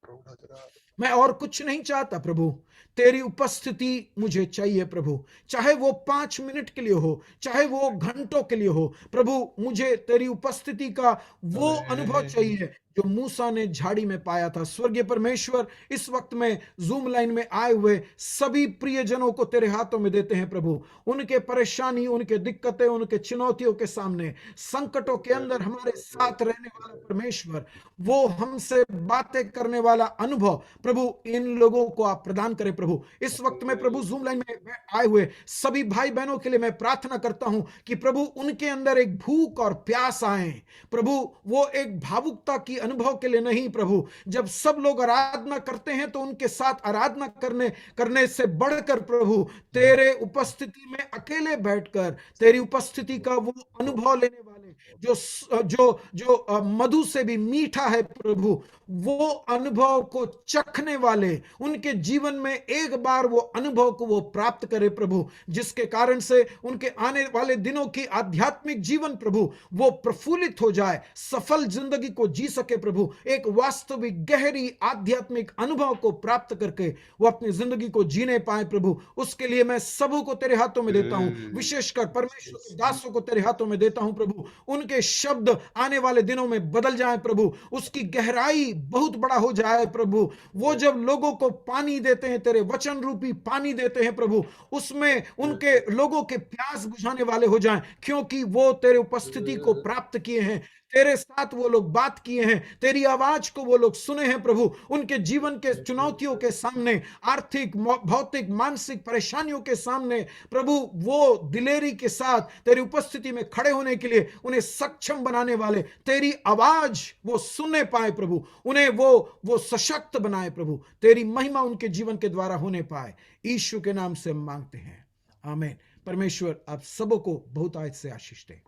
प्रभु नजर आ। मैं और कुछ नहीं चाहता प्रभु, तेरी उपस्थिति मुझे चाहिए प्रभु, चाहे वो 5 मिनट के लिए हो, चाहे वो घंटों के लिए हो प्रभु, मुझे तेरी उपस्थिति का वो अनुभव चाहिए जो मूसा ने झाड़ी में पाया था। स्वर्गीय परमेश्वर, इस वक्त में जूम लाइन में आए हुए सभी प्रियजनों को तेरे हाथों में देते हैं प्रभु। उनके परेशानी, उनके दिक्कतें, उनके चुनौतियों के सामने, संकटों के अंदर हमारे साथ रहने वाला परमेश्वर, वो हमसे बातें करने वाला अनुभव प्रभु इन लोगों को आप प्रदान करें प्रभु। इस वक्त में प्रभु जूम लाइन में आए हुए सभी भाई बहनों के लिए मैं प्रार्थना करता हूं कि प्रभु उनके अंदर एक भूख और प्यास आए प्रभु, वो एक भावुकता की अनुभव के लिए नहीं प्रभु। जब सब लोग आराधना करते हैं तो उनके साथ आराधना करने से बढ़कर प्रभु तेरे उपस्थिति में अकेले बैठकर तेरी उपस्थिति का वो अनुभव लेने वाले, जो जो जो मधु से भी मीठा है प्रभु, वो अनुभव को चखने वाले, उनके जीवन में एक बार वो अनुभव को वो प्राप्त करे प्रभु, जिसके कारण से उनके आने वाले दिनों की आध्यात्मिक जीवन प्रभु वो प्रफुल्लित हो जाए, सफल जिंदगी को जी सके प्रभु, एक वास्तविक गहरी आध्यात्मिक अनुभव को प्राप्त करके वो अपनी जिंदगी को जीने पाए प्रभु। उसके लिए मैं सबों को तेरे हाथों में देता हूं, विशेषकर परमेश्वर के दासों को तेरे हाथों में देता हूं प्रभु। उनके शब्द आने वाले दिनों में बदल जाए प्रभु, उसकी गहराई बहुत बड़ा हो जाए प्रभु। वो जब लोगों को पानी देते हैं, तेरे वचन रूपी पानी देते हैं प्रभु, उसमें उनके लोगों के प्यास बुझाने वाले हो जाएं, क्योंकि वो तेरे उपस्थिति को प्राप्त किए हैं, तेरे साथ वो लोग बात किए हैं, तेरी आवाज को वो लोग सुने हैं प्रभु। उनके जीवन के चुनौतियों के सामने, आर्थिक, भौतिक, मानसिक परेशानियों के सामने प्रभु वो दिलेरी के साथ तेरी उपस्थिति में खड़े होने के लिए उन्हें सक्षम बनाने वाले, तेरी आवाज वो सुनने पाए प्रभु, उन्हें वो सशक्त बनाए प्रभु, तेरी महिमा उनके जीवन के द्वारा होने पाए। यीशु के नाम से मांगते हैं, आमीन। परमेश्वर आप सबों को बहुत आयत से आशीष दे।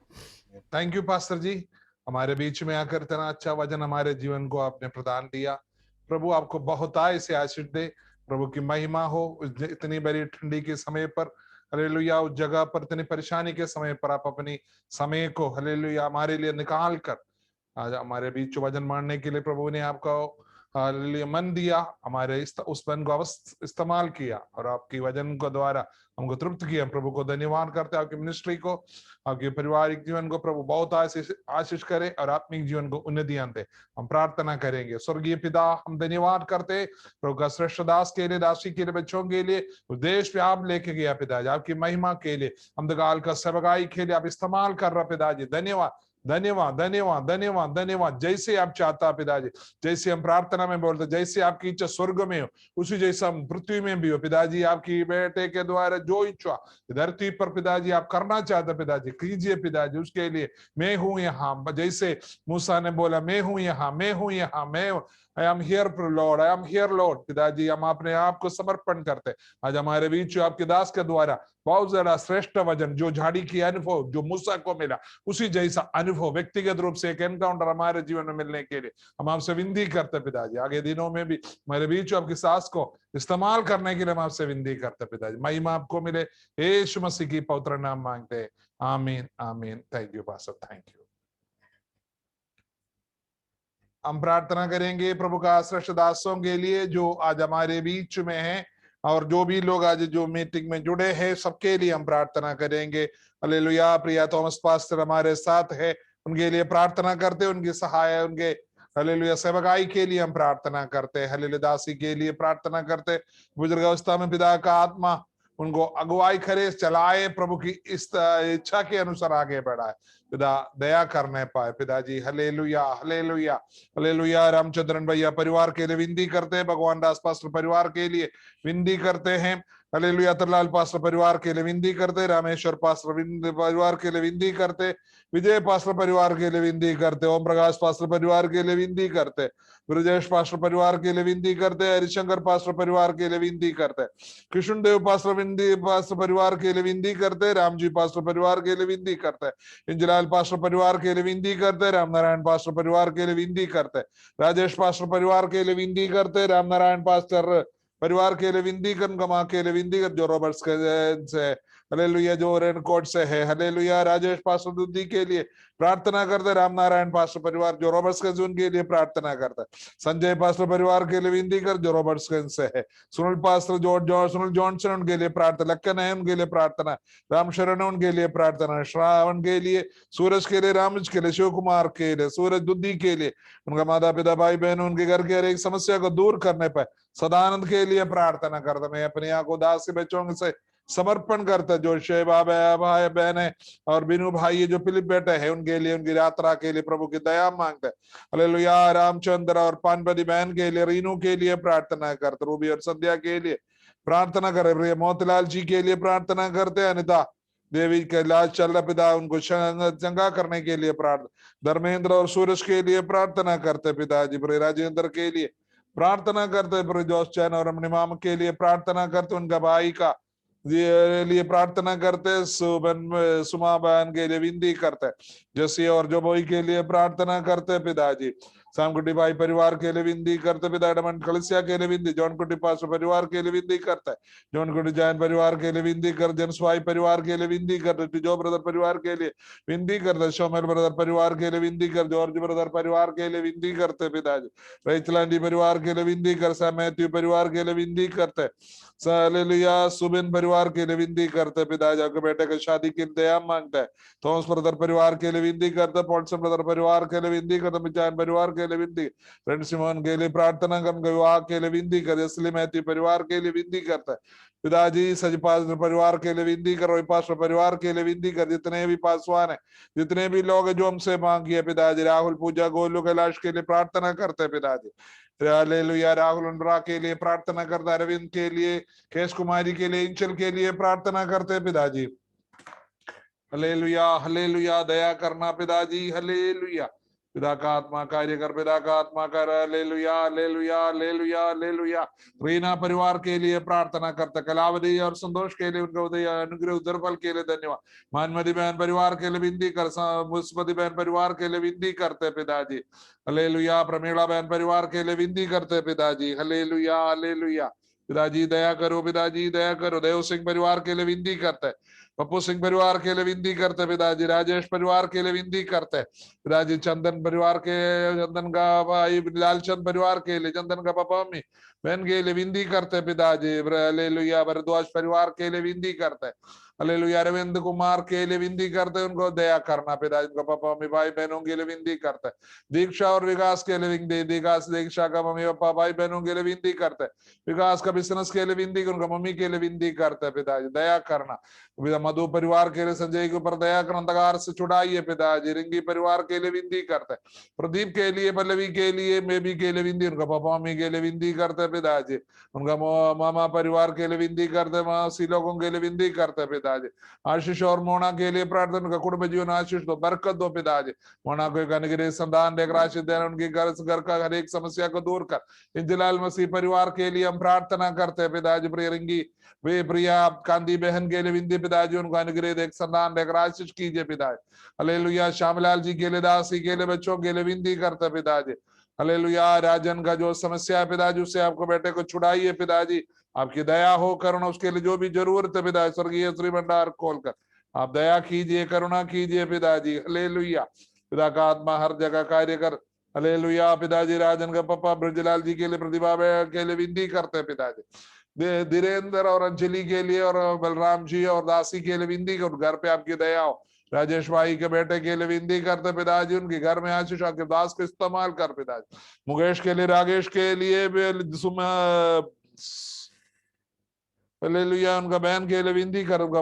थैंक यू पास्टर जी, हमारे बीच में आकर इतना अच्छा वचन हमारे जीवन को आपने प्रदान दिया। प्रभु आपको बहुत आय से आशीष दे, प्रभु की महिमा हो। इतनी बड़ी ठंडी के समय पर हालेलुया, उस जगह पर इतनी परेशानी के समय पर आप अपनी समय को हालेलुया हमारे लिए निकाल कर आज हमारे बीच वचन मारने के लिए प्रभु ने आपका हालेलुया मन दिया, हमारे उस मन को इस्तेमाल किया और आपकी वचन को द्वारा हमको तृप्त किया। प्रभु को धन्यवाद करते, आपकी मिनिस्ट्री को, आपके पारिवारिक जीवन को प्रभु बहुत आशीष करे और आत्मिक जीवन को उन्नतियां दे। हम प्रार्थना करेंगे। स्वर्गीय पिता, हम धन्यवाद करते प्रभु का श्रेष्ठ दास के लिए, दासी के लिए, बच्चों के लिए, उस देश पे आप लेके गया पिताजी, आपकी महिमा के लिए, अंधकाल का सेवकाई के लिए आप इस्तेमाल कर रहा पिताजी। धन्यवाद धन्यवाद धन्यवाद धन्यवाद धन्यवाद। जैसे आप चाहता पिताजी, जैसे हम प्रार्थना में बोलते, जैसे आपकी इच्छा स्वर्ग में हो उसी जैसा हम पृथ्वी में भी हो पिताजी। आपकी बेटे के द्वारा जो इच्छा धरती पर पिताजी आप करना चाहते पिताजी कीजिए पिताजी। उसके लिए मैं हूं यहाँ, जैसे मूसा ने बोला मैं हूं यहाँ, मैं हूं यहाँ, मैं I am here Lord, I am here Lord. पिताजी हम अपने आप को समर्पण करते। आज हमारे बीच आपके दास के द्वारा बहुत ज्यादा श्रेष्ठ वचन, जो झाड़ी की अनुभव जो मूसा को मिला उसी जैसा अनुभव व्यक्तिगत रूप से एक एनकाउंटर हमारे जीवन में मिलने के लिए हम आपसे विनती करते पिताजी। आगे दिनों में भी हमारे बीच आपकी सास को इस्तेमाल करने के लिए हम आपसे विनती करते पिताजी। महिमा आपको मिले, यीशु मसीह की पवित्र नाम मांगते हैं, आमीन आमीन। Thank you pastor, thank you. हम प्रार्थना करेंगे प्रभु का श्रेष्ठ दासों के लिए जो आज हमारे बीच में हैं, और जो भी लोग आज जो मीटिंग में जुड़े हैं सबके लिए हम प्रार्थना करेंगे। हालेलुया। प्रिया थॉमस पास्टर हमारे साथ है, उनके लिए प्रार्थना करते, उनकी सहाय, उनके हालेलुया सेवकाई के लिए हम प्रार्थना करते, हालेलुया दासी के लिए प्रार्थना करते। बुजुर्ग अवस्था में पिता का आत्मा उनको अगुवाई करे, चलाए, प्रभु की इस इच्छा के अनुसार आगे बढ़ाए, पिता दया करने पाए पिताजी। Hallelujah hallelujah hallelujah. रामचंद्रन भैया परिवार के लिए विनती करते हैं, भगवान दास पास्टर परिवार के लिए विनती करते हैं, हालेलुया। तरलाल पास्टर परिवार के लिए विनती करते, रामेश्वर पास्टर परिवार के लिए विनती करते, विजय पास्टर परिवार के लिए विनती करते, ओम प्रकाश पास्टर परिवार के लिए विनती करते, ब्रजेश पास्टर परिवार के लिए विनती करते, हरिशंकर पास्टर परिवार के लिए विनती करते, कृष्ण देव पास्टर परिवार के लिए विनती करते, रामजी पास्टर परिवार के लिए विनती करते, इंजलाल पास्टर परिवार के लिए विनती करते, रामनारायण पास्टर परिवार के लिए विनती करते, राजेश पास्टर परिवार के लिए विनती करते, रामनारायण पास्टर परिवार के लिए विनती कर, गमा के लिए विनती कर, जो रॉबर्ट्स से हालेलुया, जो रेनकोट से है, हालेलुया, राजेश पास्टर दुद्दी के लिए प्रार्थना करते, राम नारायण पास्टर परिवार जो रॉबर्ट्सगंज उनके लिए प्रार्थना करता है, संजय पास्टर परिवार के लिए विनती कर जो रॉबर्ट्सगंज से है, सुनील पास्टर सुनील जॉनसन उनके लिए प्रार्थना, लक्कन है उनके लिए प्रार्थना, राम शरण उनके लिए प्रार्थना, श्रावण के लिए, सूरज के लिए, रामज के लिए, शिव कुमार के लिए, सूरज दुद्दी के लिए, उनका माता पिता भाई बहन उनके घर के हर एक समस्या को दूर करने पर सदानंद के लिए प्रार्थना करता। मैं अपने यहाँ को दास के बच्चों से समर्पण करता, जो शेबा भाई बहन है और बिनू भाई ये जो फिलिप बेटे है उनके लिए, उनकी यात्रा के लिए प्रभु की दया मांगते हैं। हालेलुया, रामचंद्र और पानपति बहन के लिए, रीनू के लिए प्रार्थना करते, रूबी और संध्या के लिए प्रार्थना करे, मोतीलाल जी के लिए प्रार्थना करते, अनिता देवी का इलाज चल रहा, पिता उनको चंगा करने के लिए प्रार्थना, धर्मेंद्र और सूरज के लिए प्रार्थना करते पिताजी, राजेंद्र के लिए प्रार्थना करते, जोश चैन और अपने माम के लिए प्रार्थना करते, उनका भाई का लिए प्रार्थना करते, सुमा बहन के लिए विनती करते, जसी और जोबोई के लिए प्रार्थना करते पिताजी, सामकुटी भाई परिवार के लिए विनती करते पिता, डमन कलिसिया के लिए विनती, जॉन कुटी पास परिवार के लिए विनती करता है, जॉन कुटी जैन परिवार के लिए विनती कर, जनस्वाई परिवार के लिए विनती करते, जो ब्रदर परिवार के लिए विनती करते, शोमेर ब्रदर परिवार के लिए विनती कर, जॉर्ज ब्रदर परिवार के लिए विनती करते पिताजी, रईचलांडी परिवार के लिए विनती कर, सैम मैथ्यू परिवार के लिए विनती करते, हालेलुया, सुबिन परिवार के लिए विनती करते पिताजी, आपके बेटे की शादी की दया मांगता है, थॉमस ब्रदर परिवार के लिए विनती करते, पॉल्सन ब्रदर परिवार के लिए विनती करते, मिचान परिवार के लिए विनती, फ्रेंड सिमोन के लिए प्रार्थना कर, विवाह के लिए विनती कर, इसलिए मैथ्यू परिवार के लिए विनती करता है पिताजी, सजपास परिवार के लिए विनती कर, रोई पास परिवार के लिए विनती कर, जितने भी पासवान है, जितने भी लोग है जो हमसे मांगी है पिताजी, राहुल पूजा गोलू कैलाश के लिए प्रार्थना करते हैं पिताजी, हालेलुया, राहुल अनुरा के लिए प्रार्थना करता, अरविंद के लिए, केश कुमारी के लिए, इंचल के लिए प्रार्थना करते हैं पिताजी, हालेलुया, हालेलुया, दया करना पिताजी, हालेलुया, पिता का आत्मा कार्य कर, पिता का आत्मा कर, hallelujah, hallelujah, hallelujah, hallelujah, Reena परिवार के लिए प्रार्थना करते, कलावती और संतोष के लिए, उनका उदय अनुग्रह उदरफल के लिए धन्यवाद, मानमती बहन परिवार के लिए विनती कर, मुस्पति बहन परिवार के लिए विनती करते पिताजी, हालेलुया, प्रमीला बहन परिवार के लिए विनती करते पिताजी, हालेलुया, हालेलुया, पिताजी दया करो, पिताजी दया करो, देव सिंह परिवार के लिए विनती करते, पप्पू सिंह परिवार के लिए विनती करते पिताजी, राजेश परिवार के लिए विनती करते पिताजी, चंदन परिवार के, चंदन का भाई लालचंद परिवार के लिए, चंदन का पापा मम्मी बहन के लिए विनती करते पिताजी, हालेलुया, भरद्वाज परिवार के लिए विनती करते, हालेलुया, अरविंद कुमार के लिए विनती करते, उनको दया करना पिताजी, उनका पापा मम्मी भाई बहनों के लिए विनती करते, दीक्षा और विकास के लिए विनती, दीक्षा का मम्मी पापा भाई बहनों के लिए विनती करते, विकास का बिजनेस के लिए विनती, उनका मम्मी के लिए विनती करते पिताजी, दया करना, मधु परिवार के लिए, संजय के ऊपर दया कर, अंधकार से छुड़ाइए पिताजी, रिंगी परिवार के लिए विनती करते, प्रदीप के लिए, पल्लवी के लिए, बेबी के लिए विनती, उनका पापा मम्मी के लिए विनती करते पिताजी, उनका मामा परिवार के लिए विनती करते, मौसी लोगों के लिए विनती करते पिताजी, आशीष और मोना के लिए प्रार्थना, उनका कुटुंब जीवन आशीष दो, बरकत दो पिताजी, मोना को एक अनुग्रह संतान देकर आशीष देना, उनकी घर का हर एक समस्या को दूर कर, इंजलाल मसीह परिवार के लिए हम प्रार्थना करते हैं पिताजी, प्रिय रिंगी वे प्रिया कांदी बहन के लिए विनती पिताजी, उनको अनुग्रह देख संतान देकर आशीष कीजिए पिताजी, हालेलुया, श्यामलाल जी के लिए, दासी के लिए, बच्चों के लिए विनती करते पिताजी, हालेलुया, राजन का जो समस्या है पिताजी उससे आपको बेटे को छुड़ाइए पिताजी, आपकी दया हो, करुणा, उसके लिए जो भी जरूरत है पिताजी, स्वर्गीय श्री भंडार खोलकर आप दया कीजिए, करुणा कीजिए पिताजी, हालेलुया, पिता का आत्मा हर जगह कार्य कर, हालेलुया, पिताजी, राजन का पापा ब्रजलाल जी के लिए, प्रतिभा के लिए विनती करते हैं पिताजी, धीरेन्द्र और अंजलि के लिए और बलराम जी और दासी के लिए विनती कर, घर पे आपकी दया हो, राजेश भाई के बेटे के लिए विनती करते पिताजी, उनके घर में आशीष आपके दास को इस्तेमाल कर पिताजी, मुकेश के लिए, रागेश के लिए, हालेलुया, उनका बहन के लिए विनती कर, उनका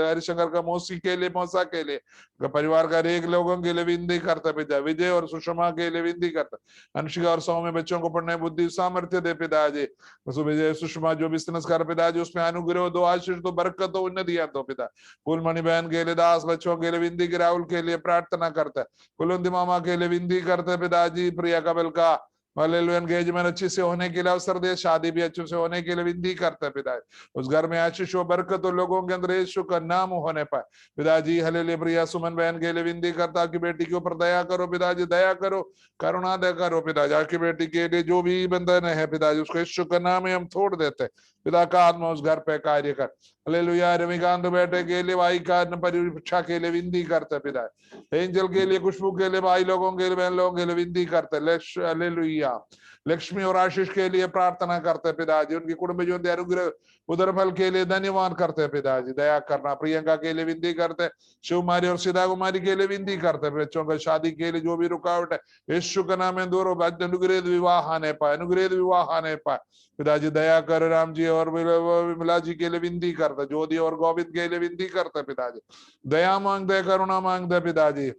हरिशंकर का मौसी के लिए, मौसा के लिए, उनका परिवार का एक लोगों के लिए विनती करता पिता, विजय और सुषमा के लिए विनती करता, अंशिका और सौ में बच्चों को पढ़ने बुद्धि सामर्थ्य दे पिताजी, विजय सुषमा जो बिजनेस कर पिताजी उसमें अनुग्रह दो, आशीष दो, बरकत दो, उन्नतियां दो पिता, फूलमणि बहन के लिए, दास बच्चों के लिए विनती की, राहुल के लिए प्रार्थना करता है, कुलवंती मामा के लिए विनती करते पिताजी, प्रिया कबल का हालेलुया, एंगेजमेंट अच्छे से होने के लिए अवसर दे, शादी भी अच्छे से होने के लिए विनती करते हैं पिता। उस घर में आशीष व बरकत, लोगों के अंदर यीशु का नाम होने पाए पिताजी। हालेलुया, प्रिया सुमन बहन के लिए विनती करता, आपकी बेटी के ऊपर दया करो पिताजी, दया करो, करुणा दया करो पिताजी। आपकी बेटी के लिए जो भी बंधन है पिताजी, उसको यीशु का नाम हम छोड़ देते पिता का आत्मा उस घर पे कार्य कर। हालेलुया, रविकांत बेटे के लिए, भाई का परीक्षा के लिए विनती करते पिता। एंजल के लिए, खुशबू के लिए, भाई लोगों के लिए, बहन लोगों के लिए विनती करते। हालेलुया, लक्ष्मी और आशीष के लिए प्रार्थना करते पिताजी, उनके कुटुंब जो अनुग्रह उदरफल के लिए धन्यवाद करते पिताजी, दया करना। प्रियंका के लिए विनती करते, शिवकुमारी और सीधा कुमारी के लिए विनती करते, बच्चों का शादी के लिए जो भी रुकावट है यीशु का नाम में दूर हो, अनुग्रह विवाह आने पाए, अनुग्रह विवाह आने पाए पिताजी, दया कर। राम जी और विमला जी के लिए विनती करते, ज्योति और गोविंद के लिए विनती करते पिताजी, दया मांगते, करुणा मांगते पिताजी,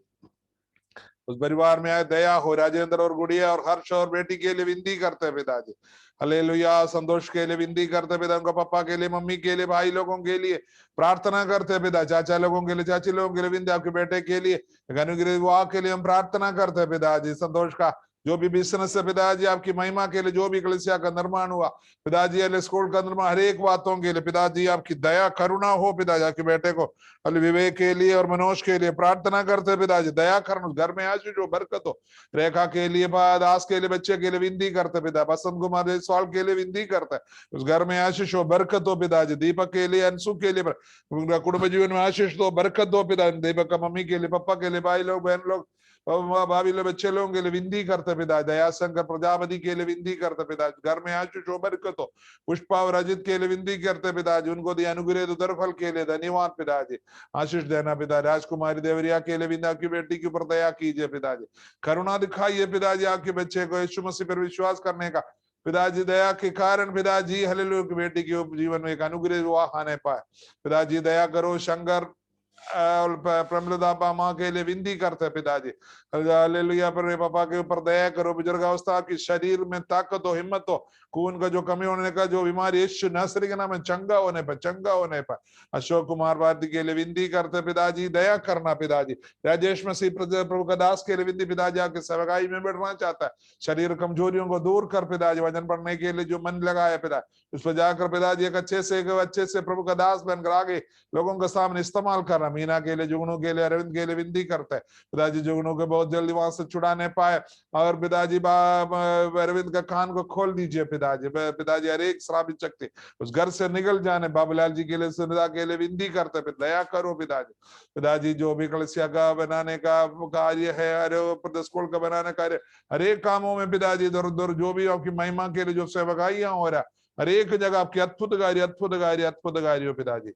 उस परिवार में आए दया हो। राजेंद्र और गुड़िया और हर्ष और बेटी के लिए विनती करते हैं पिताजी। हालेलुया, संतोष के लिए विनती करते पिता, उनका पापा के लिए, मम्मी के लिए, भाई लोगों के लिए प्रार्थना करते हैं पिता, चाचा लोगों के लिए, चाची लोगों के लिए विनती, आपके बेटे के लिए अनुग्रह विवाह के लिए हम प्रार्थना करते हैं पिताजी। संतोष का जो भी बिजनेस है पिताजी, आपकी महिमा के लिए, जो भी कलीसिया का निर्माण हुआ पिताजी, स्कूल का निर्माण, हर एक बातों के लिए पिताजी आपकी दया करुणा हो पिताजी। आपके बेटे को विवेक के लिए और मनोज के लिए प्रार्थना करते पिताजी, दया करना, घर में आशीष हो, बरकत हो। रेखा के लिए, दास के लिए, बच्चे के लिए विनती करते पिता, बसंत कुमार जयसवाल के लिए विनती करते, उस घर में आशीष हो, बरकत हो पिताजी। दीपक के लिए, अंशु के लिए, कुटुंब जीवन में आशीष दो, बरकत दो पिता। दीपक का मम्मी के लिए, पापा के लिए, भाई लोग, बहन लोग, भाभी लोग, बच्चे लोगों के लिए विनती करते पिता। दया शंकर प्रजापति के लिए विनती करते पिता, घर में आशीष हो, बरकत हो। पुष्पा और अजित के लिए विनती करते पिताजी, उनको दिया अनुग्रह उदरफल के लिए धन्यवाद पिताजी, आशीष देना पिता। राजकुमारी देवरिया के लिए विनती, आपकी बेटी के ऊपर दया कीजिए पिताजी, करुणा दिखाइए पिताजी, आपके बच्चे को यीशु मसीह पर विश्वास करने का पिताजी, दया के कारण पिताजी, हालेलुया, की बेटी के जीवन में एक अनुग्रह विवाह आने पाए पिताजी, दया करो। शंकर प्रमलदा माँ के लिए विनती करते पिताजी, हालेलुया, पर पापा के ऊपर दया करो। बुजुर्गावस्था की शरीर में ताकत हो, हिम्मत हो, खून का जो कमी होने का जो बीमारी यीशु नासरी के नाम में चंगा होने पर, चंगा होने पर। अशोक कुमार भारती के लिए विनती करते पिताजी, दया करना पिताजी। राजेश मसीह प्रभु का दास के लिए विनती पिताजी, आपके सेवकाई में बैठना चाहता है, शरीर कमजोरियों को दूर कर पिताजी, वजन बढ़ने के लिए जो मन लगाया पिता, उस पर जाकर पिताजी एक अच्छे से प्रभु का दास बनकर आगे लोगों के सामने इस्तेमाल करना। मीना के लिए, जुगनू के लिए, अरविंद के लिए विनती करते हैं पिताजी, जुगनू के बहुत जल्दी वहां से छुड़ाने पाए, और पिताजी अरविंद का कान को खोल दीजिए पिताजी, पिताजी हर एक श्रापित शक्ति उस घर से निकल जाने। बाबूलाल जी के लिए, सुनिता के लिए विनती करते, दया करो पिताजी। पिताजी जो भी कलसिया का बनाने का कार्य है, हर स्कूल का बनाने का कार्य, हर एक कामों में पिताजी इधर उधर जो भी आपकी महिमा के लिए जो सेवकाइयां हो रहा, हर एक जगह आपकी अद्भुत कार्य, अद्भुत कार्य, अद्भुत कार्य हो पिताजी।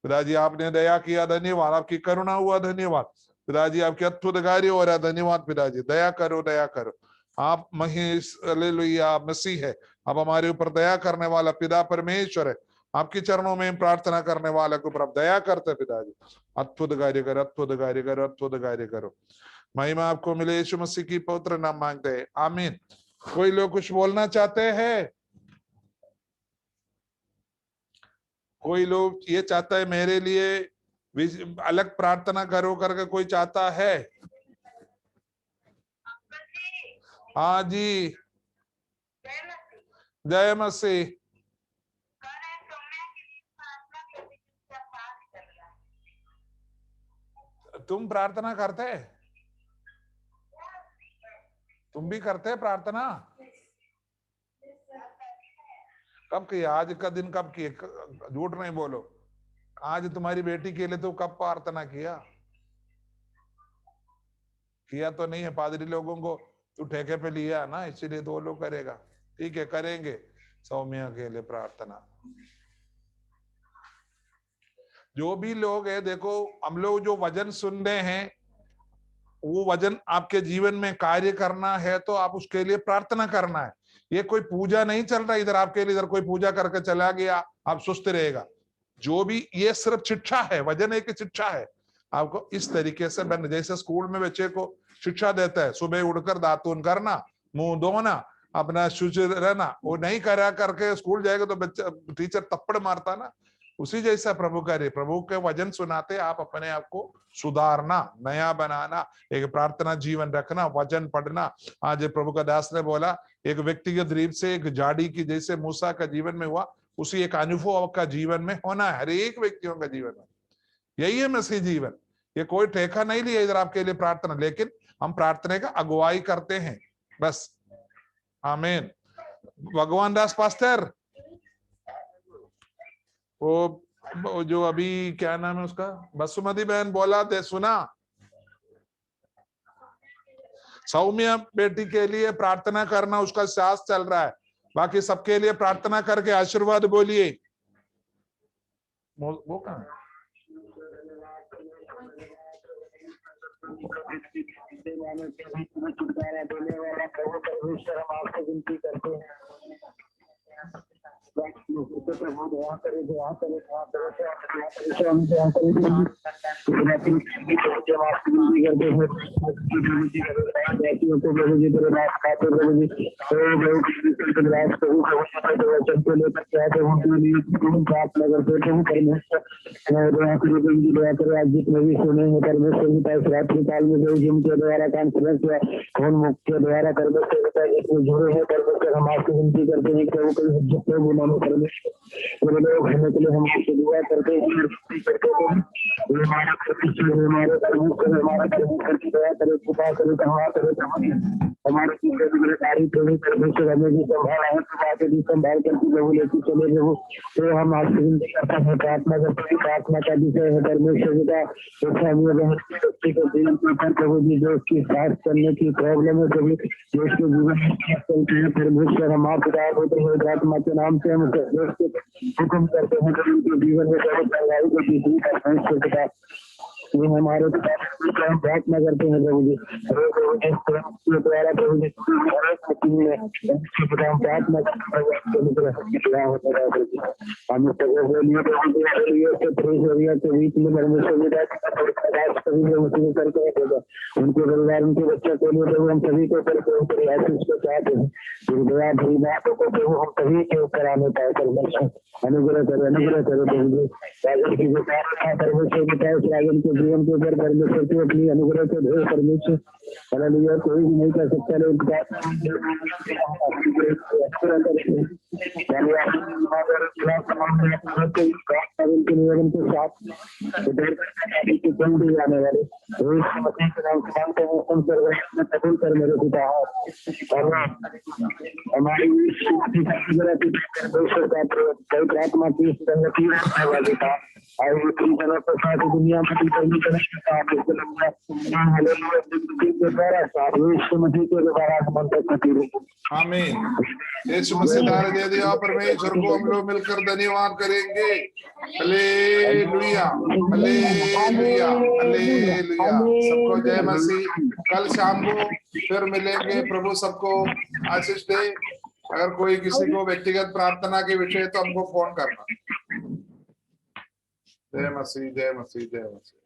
पिताजी आपने दया किया, धन्यवाद, आपकी करुणा हुआ, धन्यवाद पिताजी, आपके अद्भुत कार्य हो रहा, धन्यवाद पिताजी, दया करो, दया करो। आप महेश, हालेलुया, आप मसीह है, आप हमारे ऊपर दया करने वाला पिता परमेश्वर है, आपके चरणों में प्रार्थना करने वाले के ऊपर आप दया करते पिताजी, अद्भुत कार्य करो, अद्भुत कार्य करो, अद्भुत कार्य करो। महिमा आपको मिले, यीशु मसीह की पवित्र नाम मांगते हैं, आमीन। कोई लोग कुछ बोलना चाहते हैं? कोई लोग ये चाहता है मेरे लिए अलग प्रार्थना करो करके कोई चाहता है? हाँ जी, जय मसीह। तुम प्रार्थना करते? तुम भी करते प्रार्थना? कब किए? आज का दिन कब किए? झूठ नहीं बोलो, आज तुम्हारी बेटी के लिए तो कब प्रार्थना किया? किया तो नहीं है, पादरी लोगों को तू ठेके पे लिया ना, इसीलिए तो वो लोग करेगा। ठीक है, करेंगे सौम्या के लिए प्रार्थना। जो भी लोग है, देखो हम लोग जो वचन सुन रहे हैं, वो वचन आपके जीवन में कार्य करना है तो आप उसके लिए प्रार्थना करना है। ये कोई पूजा नहीं चल रहा इधर आपके लिए, इधर कोई पूजा करके चला गया आप सुस्त रहेगा। जो भी ये सिर्फ शिक्षा है, वचन एक शिक्षा है, आपको इस तरीके से बनना। जैसे स्कूल में बच्चे को शिक्षा देता है, सुबह उठकर दातून करना, मुंह धोना, अपना शुचि रहना, वो नहीं करा करके स्कूल जाएगा तो बच्चा टीचर थप्पड़ मारता ना, उसी जैसा प्रभु करे। प्रभु के वचन सुनाते आप अपने आप को सुधारना, नया बनाना, एक प्रार्थना जीवन रखना, वचन पढ़ना। आज प्रभु का दास ने बोला एक व्यक्तिगत रूप से एक झाड़ी की जैसे मूसा का जीवन में हुआ, उसी एक अनुभव का जीवन में होना है हर एक व्यक्तियों का जीवन में। यही है मसीह जीवन। ये कोई ठेका नहीं लिया इधर आपके लिए प्रार्थना, लेकिन हम प्रार्थना का अगुवाई करते हैं बस। आमीन। भगवान दास पास्टर, वो जो अभी क्या नाम है उसका, बसुमती बहन बोला दे सुना, सौम्या बेटी के लिए प्रार्थना करना, उसका सांस चल रहा है। बाकी सबके लिए प्रार्थना करके आशीर्वाद बोलिए। वो कहाँ छुटकारा देने वाला प्रभु परमेश्वर, हम आपसे विनती करते हैं प्रभु दुआ करे, दुआ करे, दुआ करे। आज जितने भी सुने हैं परमेश्वर इस रात्रि काल में जो जिनके द्वारा कॉन्फ्रेंस या फोन मुख्य द्वारा परमेश्वर जुड़े हैं परमेश्वर, हम आपसे विनती करते हैं कि वो कोई जितने गुना में परमेश्वर लोग होने के लिए हम आपसे दुआ करते हैं। हमारा परमेश्वर, हमारे परमेश्वर, हमारा परमेश्वर की दया करे, कृपा करे, क्षमा करे, हमारे कार्य प्रभु परमेश्वर हमें भी संभाला है, बातें भी संभाल करके प्रभु लेके चले प्रभु। तो हम आपसे विनती करते हैं, प्रार्थना करते हैं, प्रार्थना का विषय है परमेश्वर का व्यक्ति के जीवन के ऊपर प्रभु जी, जो उसकी सांस करने की प्रॉब्लम है प्रभु, जो उसके जीवन में चलते हैं परमेश्वर, हम आपका आत्मा के नाम से हम हुक्म करते हैं कि उनके जीवन में बहुत परमेश्वर के ये हमारे हम प्रार्थना करते हैं प्रभु जी, द्वारा प्रभु जी हम प्रार्थना के बीच में करते हैं उनके परिवार, उनके बच्चों के लिए प्रभु हम सभी को चाहते हैं, दया भरी बातों को प्रभु हम सभी के ऊपर आने पाए परमेश्वर, अनुग्रह करो, अनुग्रह करो प्रभु जी। राजन की जो परमेश्वर बताए उस राजन के जीवन के ऊपर परमेश्वर की अपनी अनुग्रह से भेज परमेश्वर, हालेलुया, कोई भी नहीं कर सकता निवेदन के साथ जाने वाले कबूल कर मेरे पिता हमारी आत्मा की दुनिया में आमीन। यीशु मसीह द्वारा दे दिया परमेश्वर को हम लोग मिलकर धन्यवाद करेंगे। Hallelujah, hallelujah, hallelujah. सबको जय मसीह। कल शाम को फिर मिलेंगे। प्रभु सबको आशीष दे। अगर कोई किसी को व्यक्तिगत प्रार्थना के विषय तो हमको फोन करना। जय मसीह, जय मसीह, जय मसीह।